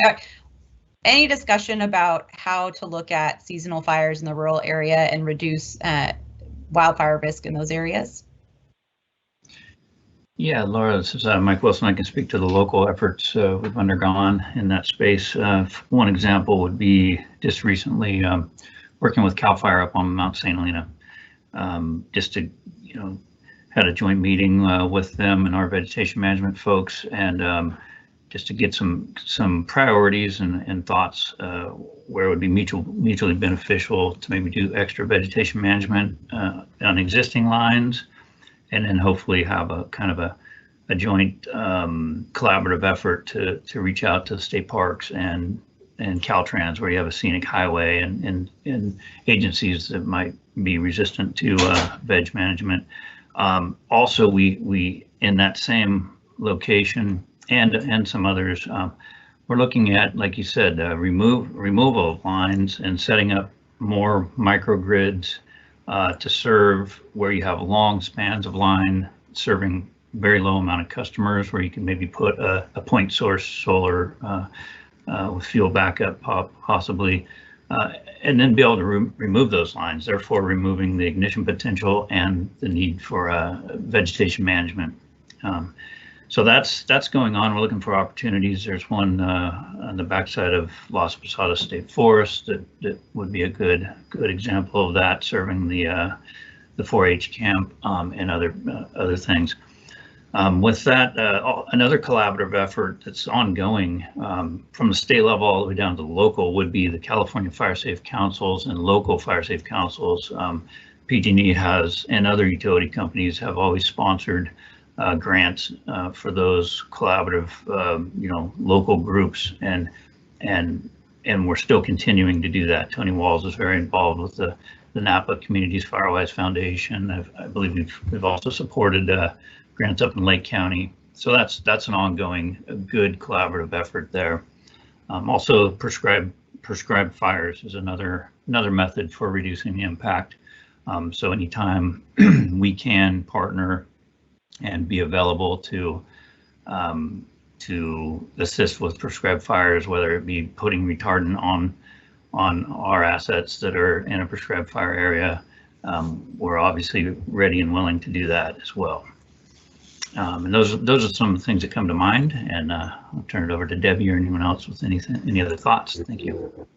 Any discussion about how to look at seasonal fires in the rural area and reduce wildfire risk in those areas? Yeah, Laura, this is Mike Wilson. I can speak to the local efforts we've undergone in that space. One example would be just recently working with CAL FIRE up on Mount St. Helena. Just to, had a joint meeting with them and our vegetation management folks, and just to get some priorities and thoughts where it would be mutually beneficial to maybe do extra vegetation management on existing lines, and then hopefully have a kind of a joint collaborative effort to reach out to state parks and Caltrans, where you have a scenic highway and agencies that might be resistant to veg management. Also, we in that same location and some others, we're looking at, like you said, removal of lines and setting up more microgrids to serve where you have long spans of line serving very low amount of customers, where you can maybe put a point source solar with fuel backup possibly, and then be able to remove those lines, therefore removing the ignition potential and the need for vegetation management. So that's going on. We're looking for opportunities. There's one on the backside of Las Posadas State Forest that would be a good example of that, serving the 4-H camp and other things. With that, another collaborative effort that's ongoing from the state level all the way down to the local would be the California Fire Safe Councils and local fire safe councils. PG&E has, and other utility companies have always sponsored grants for those collaborative, local groups, and we're still continuing to do that. Tony Walls is very involved with the Napa Communities Firewise Foundation. I believe we've also supported grants up in Lake County. So that's an ongoing, good collaborative effort there. Also, prescribed fires is another method for reducing the impact. So anytime we can partner and be available to assist with prescribed fires, whether it be putting retardant on our assets that are in a prescribed fire area, we're obviously ready and willing to do that as well. And those are some of the things that come to mind, and I'll turn it over to Debbie or anyone else with any other thoughts. Thank you.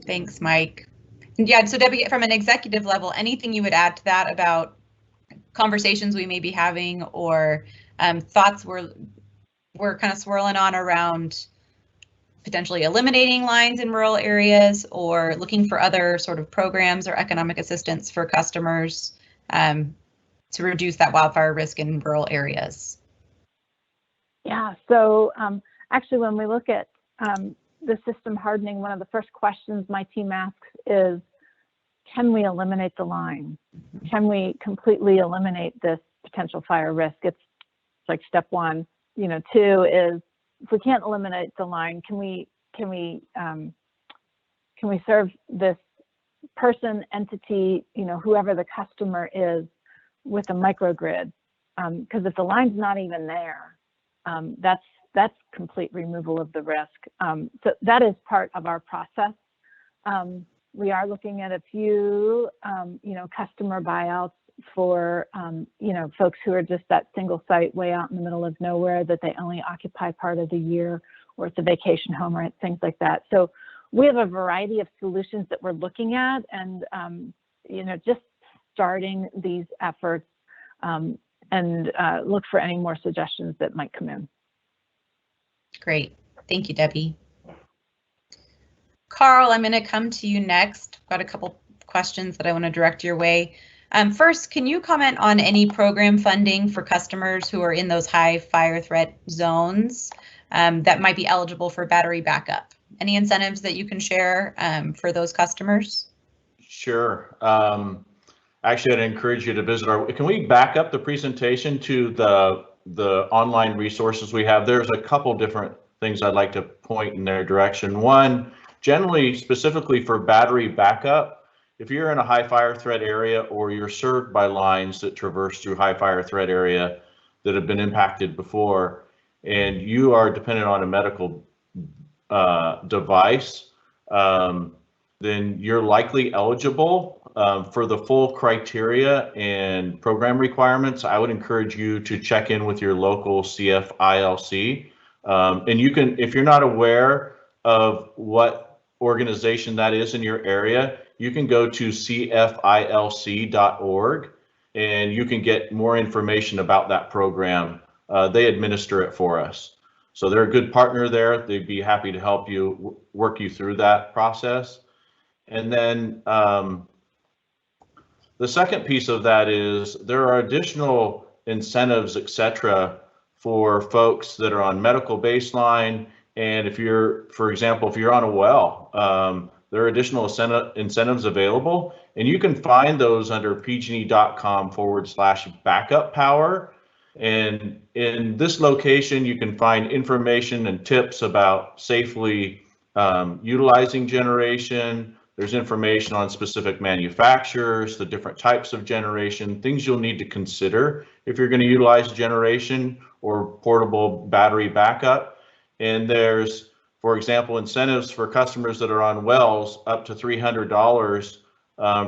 Thanks, Mike. And yeah, so Debbie, from an executive level, anything you would add to that about conversations we may be having, or thoughts we're kind of swirling on around potentially eliminating lines in rural areas, or looking for other sort of programs or economic assistance for customers to reduce that wildfire risk in rural areas? Yeah, so actually when we look at the system hardening, one of the first questions my team asks is, can we eliminate the line? Can we completely eliminate this potential fire risk? It's like step one. Two is, if we can't eliminate the line, can we serve this person, entity, whoever the customer is, with a microgrid? Because if the line's not even there, that's complete removal of the risk. So that is part of our process. We are looking at a few, customer buyouts for, folks who are just that single site way out in the middle of nowhere that they only occupy part of the year, or it's a vacation home, or things like that. So we have a variety of solutions that we're looking at, and, just starting these efforts, and look for any more suggestions that might come in. Great. Thank you, Debbie. Carl, I'm going to come to you next. I've got a couple questions that I want to direct your way. First, can you comment on any program funding for customers who are in those high fire threat zones that might be eligible for battery backup? Any incentives that you can share for those customers? Sure. Actually, I'd encourage you to visit can we back up the presentation to the online resources we have? There's a couple different things I'd like to point in their direction. One, Generally, specifically for battery backup, if you're in a high fire threat area or you're served by lines that traverse through high fire threat area that have been impacted before, and you are dependent on a medical device, then you're likely eligible for the full criteria and program requirements. I would encourage you to check in with your local CFILC. And you can, if you're not aware of what organization that is in your area, you can go to cfilc.org and you can get more information about that program. They administer it for us. So they're a good partner there. They'd be happy to help you work you through that process. And then the second piece of that is there are additional incentives, et cetera, for folks that are on medical baseline. And if you're, for example, if you're on a well, there are additional incentives available, and you can find those under pg&e.com/backup power. And in this location, you can find information and tips about safely utilizing generation. There's information on specific manufacturers, the different types of generation, things you'll need to consider if you're going to utilize generation or portable battery backup. And there's, for example, incentives for customers that are on wells up to $300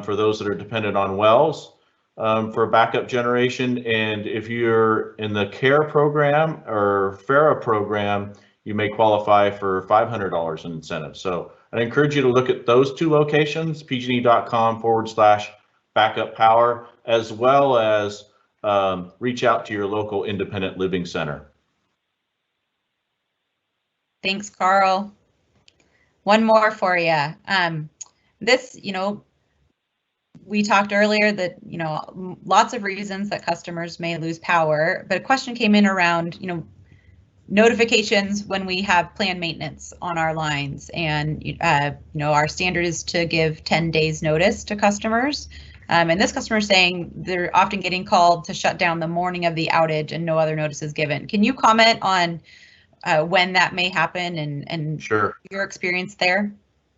for those that are dependent on wells for backup generation. And if you're in the CARE program or FARA program, you may qualify for $500 in incentives. So I encourage you to look at those two locations, pg&e.com/backup power, as well as reach out to your local independent living center. Thanks, Carl. One more for you. This, we talked earlier that, lots of reasons that customers may lose power, but a question came in around, notifications when we have planned maintenance on our lines, and our standard is to give 10 days notice to customers. And this customer is saying they're often getting called to shut down the morning of the outage and no other notice is given. Can you comment on when that may happen and Sure. Your experience there?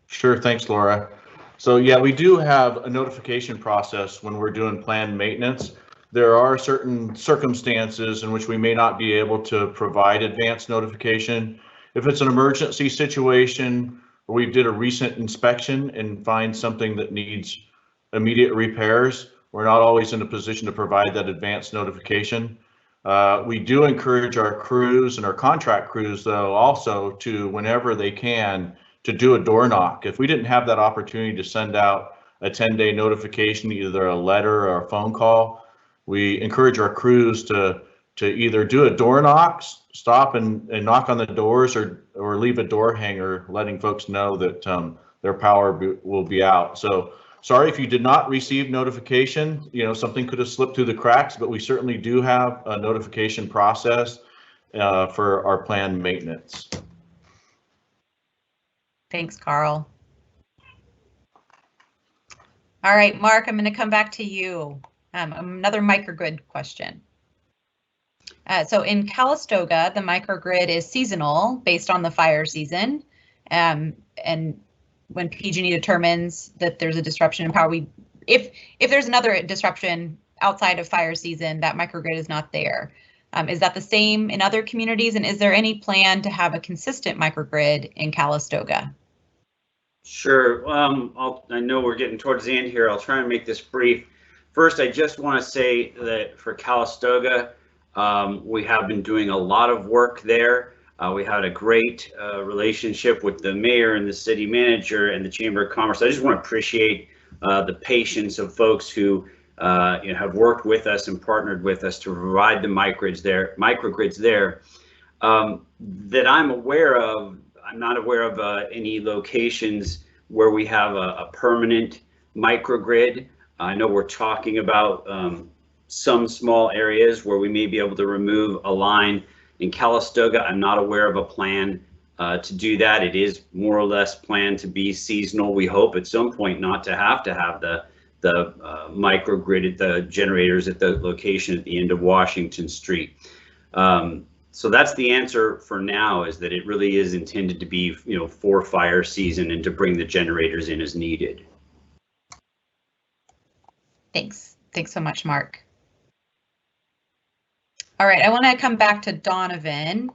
Sure, thanks, Laura. So yeah, we do have a notification process when we're doing planned maintenance. There are certain circumstances in which we may not be able to provide advance notification. If it's an emergency situation, or we did a recent inspection and find something that needs immediate repairs, we're not always in a position to provide that advance notification. We do encourage our crews and our contract crews, though, also to, whenever they can, to do a door knock. If we didn't have that opportunity to send out a 10-day notification, either a letter or a phone call, we encourage our crews to either do a door knock, stop and knock on the doors, or leave a door hanger letting folks know that their power will be out. So sorry if you did not receive notification, something could have slipped through the cracks, but we certainly do have a notification process for our planned maintenance. Thanks, Carl. All right, Mark, I'm going to come back to you. Another microgrid question. So in Calistoga, the microgrid is seasonal based on the fire season. And when PG&E determines that there's a disruption in power, if there's another disruption outside of fire season, that microgrid is not there. Is that the same in other communities? And is there any plan to have a consistent microgrid in Calistoga? Sure. I know we're getting towards the end here. I'll try and make this brief. First, I just want to say that for Calistoga, we have been doing a lot of work there. We had a great relationship with the mayor and the city manager and the Chamber of Commerce. I just want to appreciate the patience of folks who have worked with us and partnered with us to provide the microgrids there. That I'm aware of. I'm not aware of any locations where we have a permanent microgrid. I know we're talking about some small areas where we may be able to remove a line. In Calistoga, I'm not aware of a plan to do that. It is more or less planned to be seasonal. We hope at some point not to have the microgrid, the generators at the location at the end of Washington Street. So that's the answer for now, is that it really is intended to be, for fire season and to bring the generators in as needed. Thanks. Thanks so much, Mark. All right, I want to come back to Donovan.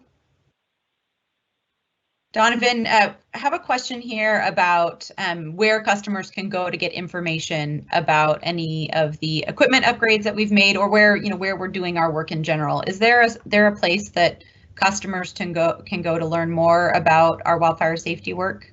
Donovan, I have a question here about where customers can go to get information about any of the equipment upgrades that we've made, or where we're doing our work in general. Is there a place that customers can go to learn more about our wildfire safety work?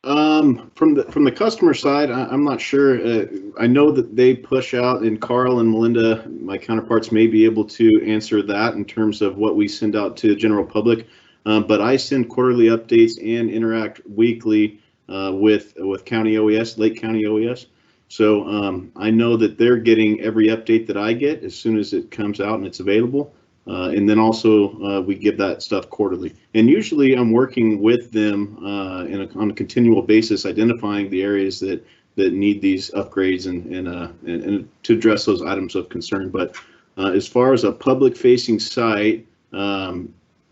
From the customer side, I'm not sure. I know that they push out, and Carl and Melinda, my counterparts, may be able to answer that in terms of what we send out to the general public. But I send quarterly updates and interact weekly with County OES, Lake County OES. So I know that they're getting every update that I get as soon as it comes out and it's available. And then also we give that stuff quarterly. And usually I'm working with them on a continual basis, identifying the areas that need these upgrades and to address those items of concern. But as far as a public-facing site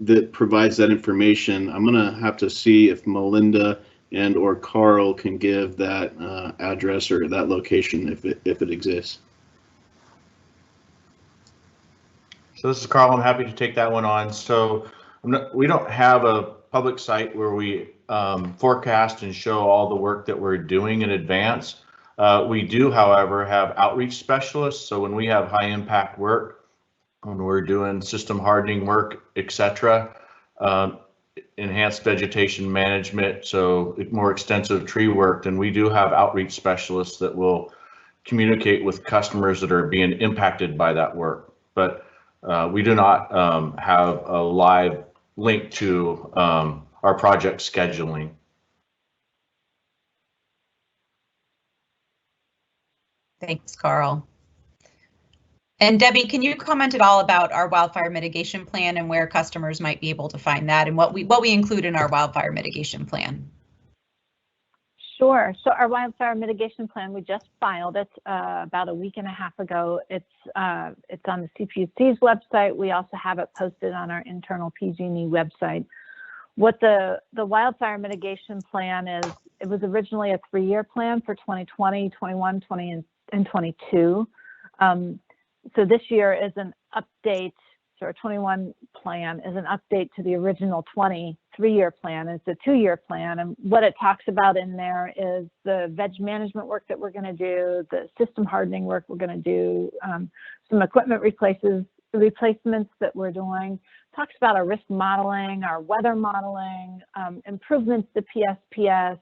that provides that information, I'm going to have to see if Melinda and or Carl can give that address or that location if it exists. So this is Carl. I'm happy to take that one on. So we don't have a public site where we forecast and show all the work that we're doing in advance. We do, however, have outreach specialists. So when we have high impact work, when we're doing system hardening work, etc., enhanced vegetation management, so more extensive tree work, then we do have outreach specialists that will communicate with customers that are being impacted by that work. But we do not have a live link to our project scheduling. Thanks, Carl. And Debbie, can you comment at all about our wildfire mitigation plan and where customers might be able to find that, and what we include in our wildfire mitigation plan? Sure. So our wildfire mitigation plan, we just filed it about a week and a half ago. It's on the CPUC's website. We also have it posted on our internal PG&E website. What the wildfire mitigation plan is, it was originally a 3-year plan for 2020, 21, 20, and 22. So this year is an update. So our 21 plan is an update to the original 23-year plan. It's a 2-year plan, and what it talks about in there is the veg management work that we're going to do, the system hardening work we're going to do, some equipment replacements that we're doing. Talks about our risk modeling, our weather modeling, improvements to PSPS.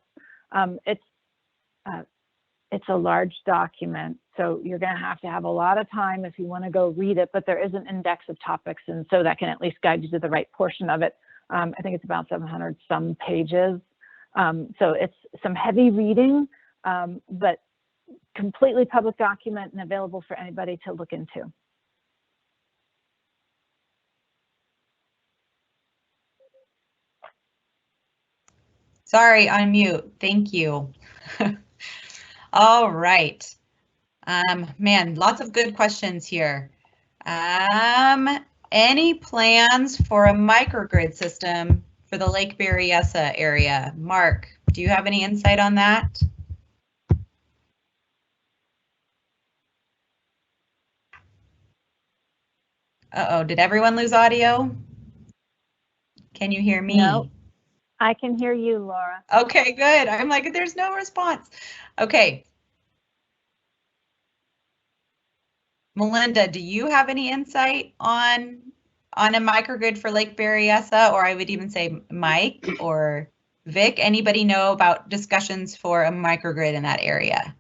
It's a large document, so you're going to have a lot of time if you want to go read it, but there is an index of topics, and so that can at least guide you to the right portion of it. I think it's about 700 some pages. So it's some heavy reading, but completely public document and available for anybody to look into. Sorry, on mute. Thank you. All right. Man, lots of good questions here. Any plans for a microgrid system for the Lake Berryessa area? Mark, do you have any insight on that? Uh-oh, did everyone lose audio? Can you hear me? No, I can hear you, Laura. Okay, good. I'm like, there's no response. Okay. Melinda, do you have any insight on a microgrid for Lake Berryessa, or I would even say Mike or Vic? Anybody know about discussions for a microgrid in that area?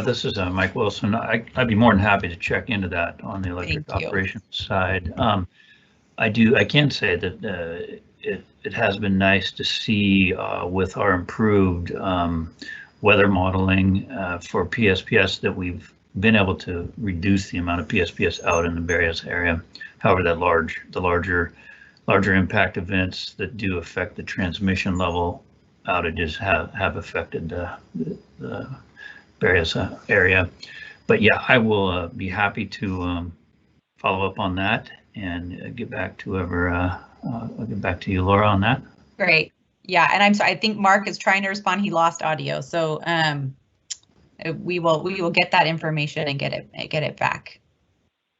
This is Mike Wilson. I'd be more than happy to check into that on the electric operations side. I can say that it has been nice to see with our improved weather modeling for PSPS that we've been able to reduce the amount of PSPS out in the Berryessa area. However, the larger impact events that do affect the transmission level outages have affected the various area. But yeah, I will be happy to follow up on that and get back to whoever. I'll get back to you, Laura, on that. Great. Yeah, and I'm sorry. I think Mark is trying to respond. He lost audio, so we will get that information and get it back.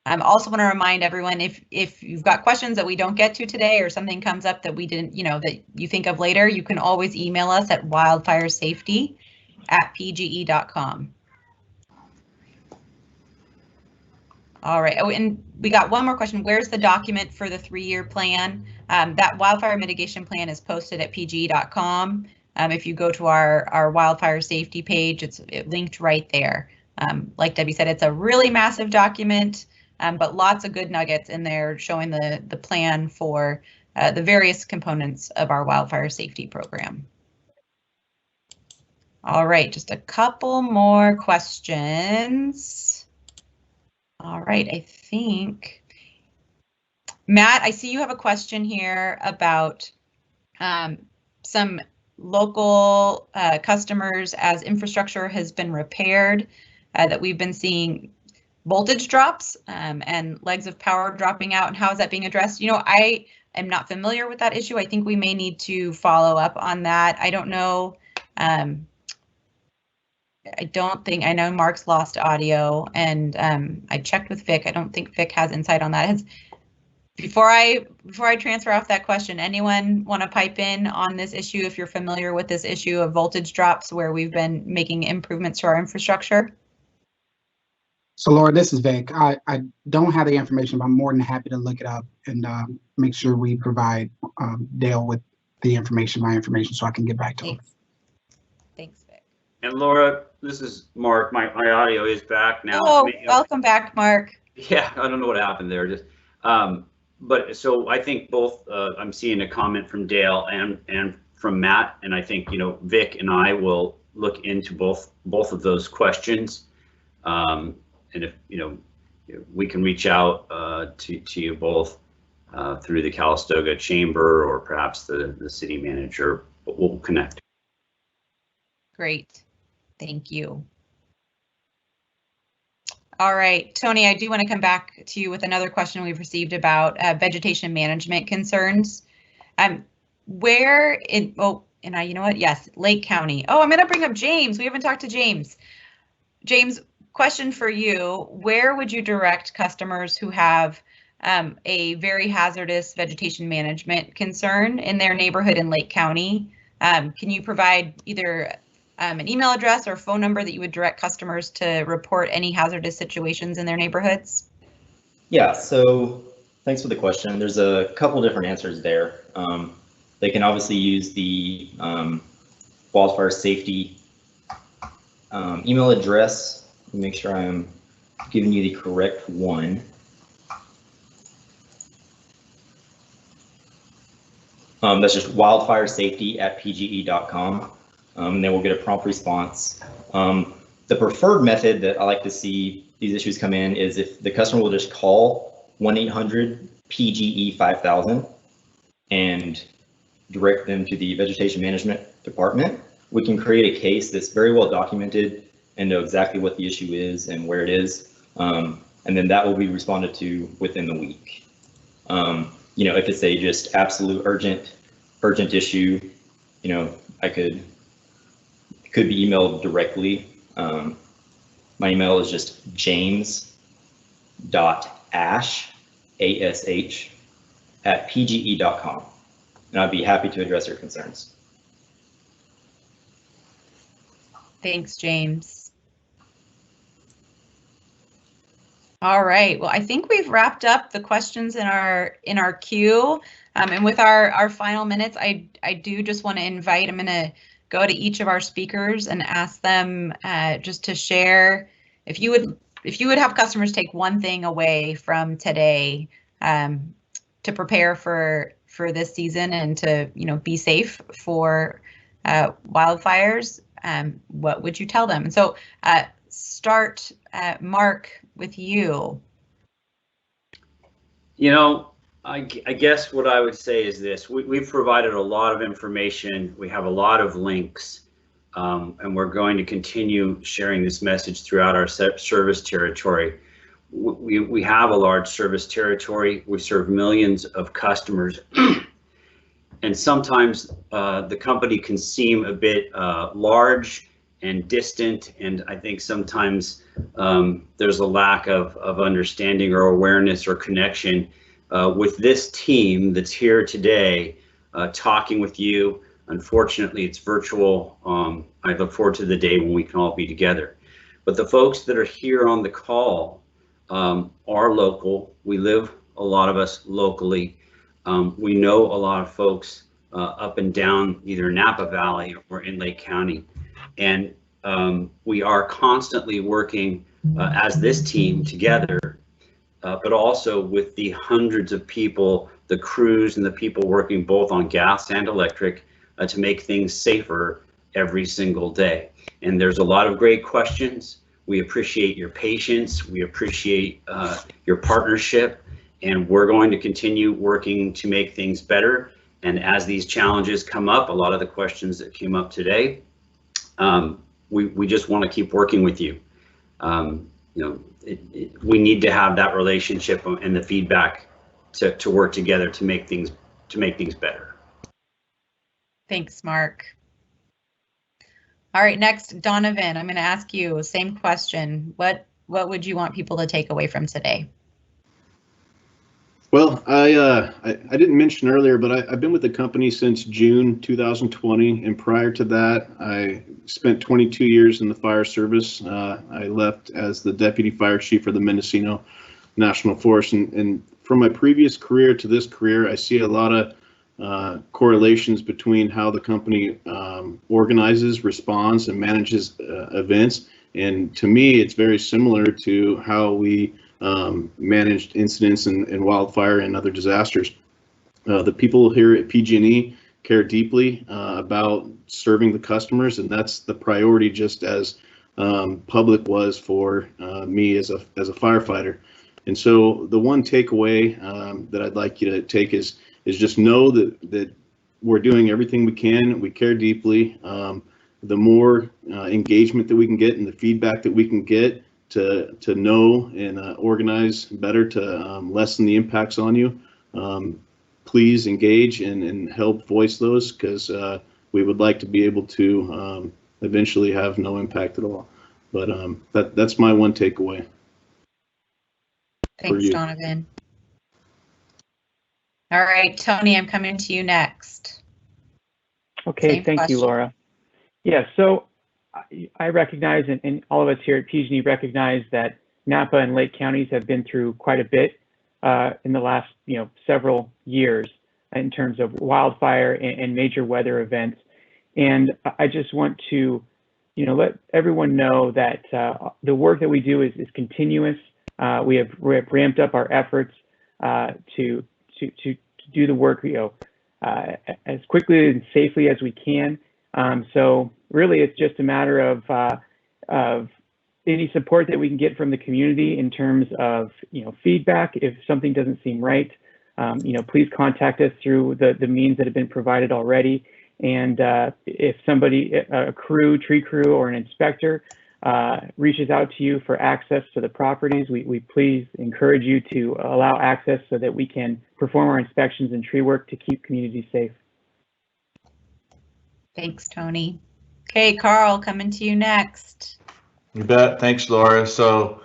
I also want to remind everyone, if you've got questions that we don't get to today or something comes up that we didn't, that you think of later, you can always email us at wildfiresafety@pge.com. All right. Oh, and we got one more question. Where's the document for the 3-year plan? That wildfire mitigation plan is posted at pge.com. If you go to our wildfire safety page, it's linked right there. Like Debbie said, it's a really massive document. But lots of good nuggets in there showing the plan for the various components of our wildfire safety program. All right, just a couple more questions. All right, I think, Matt, I see you have a question here about some local customers as infrastructure has been repaired, that we've been seeing voltage drops and legs of power dropping out, and how is that being addressed? I am not familiar with that issue. I think we may need to follow up on that. I don't know. I know Mark's lost audio, and I checked with Vic. I don't think Vic has insight on that. Before I transfer off that question, anyone want to pipe in on this issue if you're familiar with this issue of voltage drops where we've been making improvements to our infrastructure? So Laura, this is Vic. I don't have the information, but I'm more than happy to look it up and make sure we provide Dale with the information, my information, so I can get back to him. Thanks, Vic. And Laura, this is Mark. My audio is back now. Oh, welcome back, Mark. Yeah, I don't know what happened there. Just, but so I think both. I'm seeing a comment from Dale and from Matt, and I think Vic and I will look into both of those questions. And if we can reach out to you both through the Calistoga Chamber or perhaps the city manager, but we'll connect. Great, thank you. All right, Tony, I do want to come back to you with another question we've received about vegetation management concerns. Where in, you know what? Yes, Lake County. Oh, I'm going to bring up James. We haven't talked to James. James, question for you. Where would you direct customers who have a very hazardous vegetation management concern in their neighborhood in Lake County? Can you provide either an email address or phone number that you would direct customers to report any hazardous situations in their neighborhoods? Yeah, so thanks for the question. There's a couple different answers there. They can obviously use the wildfire safety email address. Make sure I'm giving you the correct one. That's just wildfiresafety@pge.com. And then we'll get a prompt response. The preferred method that I like to see these issues come in is if the customer will just call 1-800-PGE-5000 and direct them to the vegetation management department. We can create a case that's very well documented and know exactly what the issue is and where it is, and then that will be responded to within the week. If it's a just absolute urgent issue, I could be emailed directly. My email is just james.ash@pge.com, and I'd be happy to address your concerns. Thanks, James. All right, well, I think we've wrapped up the questions in our queue. And with our final minutes, I do just want to invite, I'm going to go to each of our speakers and ask them just to share, if you would have customers take one thing away from today to prepare for this season and to be safe for wildfires, what would you tell them? And so start, Mark, with you. I guess what I would say is this: we've provided a lot of information. We have a lot of links. and we're going to continue sharing this message throughout our service territory. We have a large service territory. We serve millions of customers. And sometimes the company can seem a bit large and distant, and I think sometimes there's a lack of understanding or awareness or connection with this team that's here today talking with you. Unfortunately, it's virtual. I look forward to the day when we can all be together. But the folks that are here on the call are local. We live, a lot of us, locally. We know a lot of folks up and down either Napa Valley or in Lake County. And we are constantly working as this team together, but also with the hundreds of people, the crews and the people working both on gas and electric to make things safer every single day. And there's a lot of great questions. We appreciate your patience. We appreciate your partnership, and we're going to continue working to make things better. And as these challenges come up, a lot of the questions that came up today, we just want to keep working with you. We need to have that relationship and the feedback to work together to make things better. Thanks, Mark. All right, next, Donovan, I'm going to ask you same question. What would you want people to take away from today? Well, I didn't mention earlier, but I've been with the company since June 2020, and prior to that, I spent 22 years in the fire service. I left as the deputy fire chief for the Mendocino National Forest, and from my previous career to this career, I see a lot of correlations between how the company organizes, responds, and manages events. And to me, it's very similar to how we managed incidents and wildfire and other disasters. The people here at PG&E care deeply about serving the customers, and that's the priority, just as public was for me as a firefighter. And so the one takeaway that I'd like you to take is just know that we're doing everything we can. We care deeply. The more engagement that we can get and the feedback that we can get to know and organize better to lessen the impacts on you, please engage and help voice those, because we would like to be able to eventually have no impact at all. But that's my one takeaway. Thanks, Donovan. All right, Tony, I'm coming to you next. Okay, thank you, Laura. Yeah, so I recognize, and all of us here at PG&E recognize, that Napa and Lake counties have been through quite a bit in the last several years in terms of wildfire and major weather events. And I just want to let everyone know that the work that we do is continuous. We have ramped up our efforts to do the work as quickly and safely as we can. So really, it's just a matter of any support that we can get from the community in terms of feedback. If something doesn't seem right, please contact us through the means that have been provided already. And if somebody, a crew, tree crew, or an inspector reaches out to you for access to the properties, we please encourage you to allow access so that we can perform our inspections and tree work to keep communities safe. Thanks, Tony. Okay, Carl, coming to you next. You bet. Thanks, Laura. So,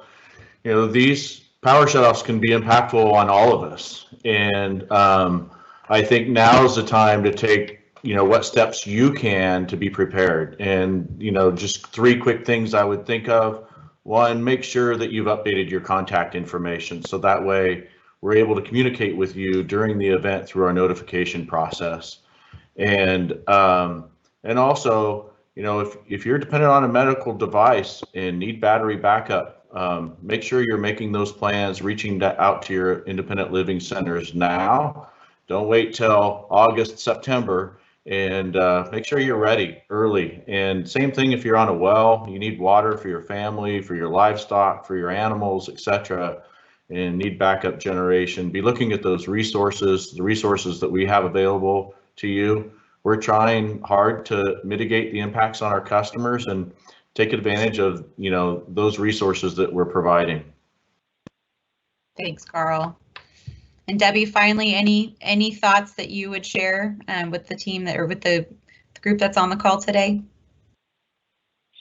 these power shutoffs can be impactful on all of us. And I think now is the time to take what steps you can to be prepared. And, just 3 quick things I would think of. 1, make sure that you've updated your contact information, so that way we're able to communicate with you during the event through our notification process. And also, if you're dependent on a medical device and need battery backup, make sure you're making those plans, reaching out to your independent living centers now. Don't wait till August, September. And make sure you're ready early. And same thing if you're on a well, you need water for your family, for your livestock, for your animals, etc., and need backup generation. Be looking at those resources, the resources that we have available to you. we're trying hard to mitigate the impacts on our customers and take advantage of, you know, those resources that we're providing. Thanks, Carl. And Debbie, finally, any thoughts that you would share with the team that, or with the group that's on the call today?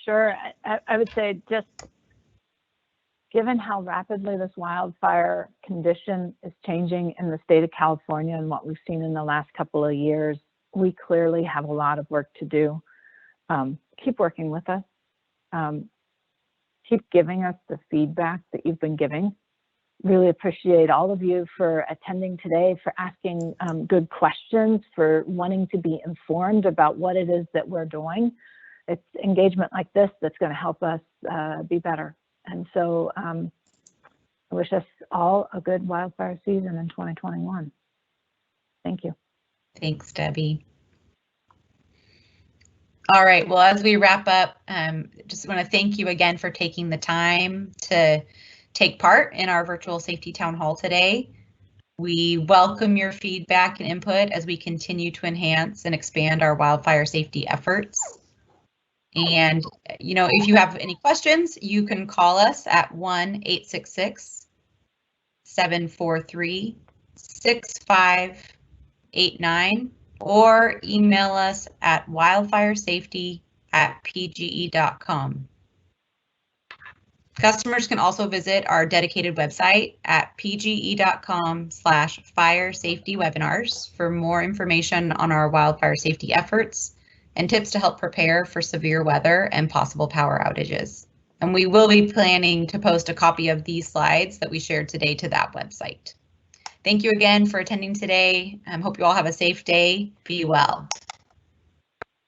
Sure. I would say, just given how rapidly this wildfire condition is changing in the state of California and what we've seen in the last couple of years, we clearly have a lot of work to do. Keep working with us. Keep giving us the feedback that you've been giving. Really appreciate all of you for attending today, for asking good questions, for wanting to be informed about what it is that we're doing. It's engagement like this that's going to help us be better. And so I wish us all a good wildfire season in 2021. Thank you. Thanks, Debbie. All right, well, as we wrap up, just want to thank you again for taking the time to take part in our virtual safety town hall today. We welcome your feedback and input as we continue to enhance and expand our wildfire safety efforts. And, you know, if you have any questions, you can call us at 1-866-743-6589 or email us at wildfiresafety@pge.com. Customers can also visit our dedicated website at pge.com/fire safety webinars for more information on our wildfire safety efforts and tips to help prepare for severe weather and possible power outages. And we will be planning to post a copy of these slides that we shared today to that website. Thank you again for attending today. Hope you all have a safe day. Be well.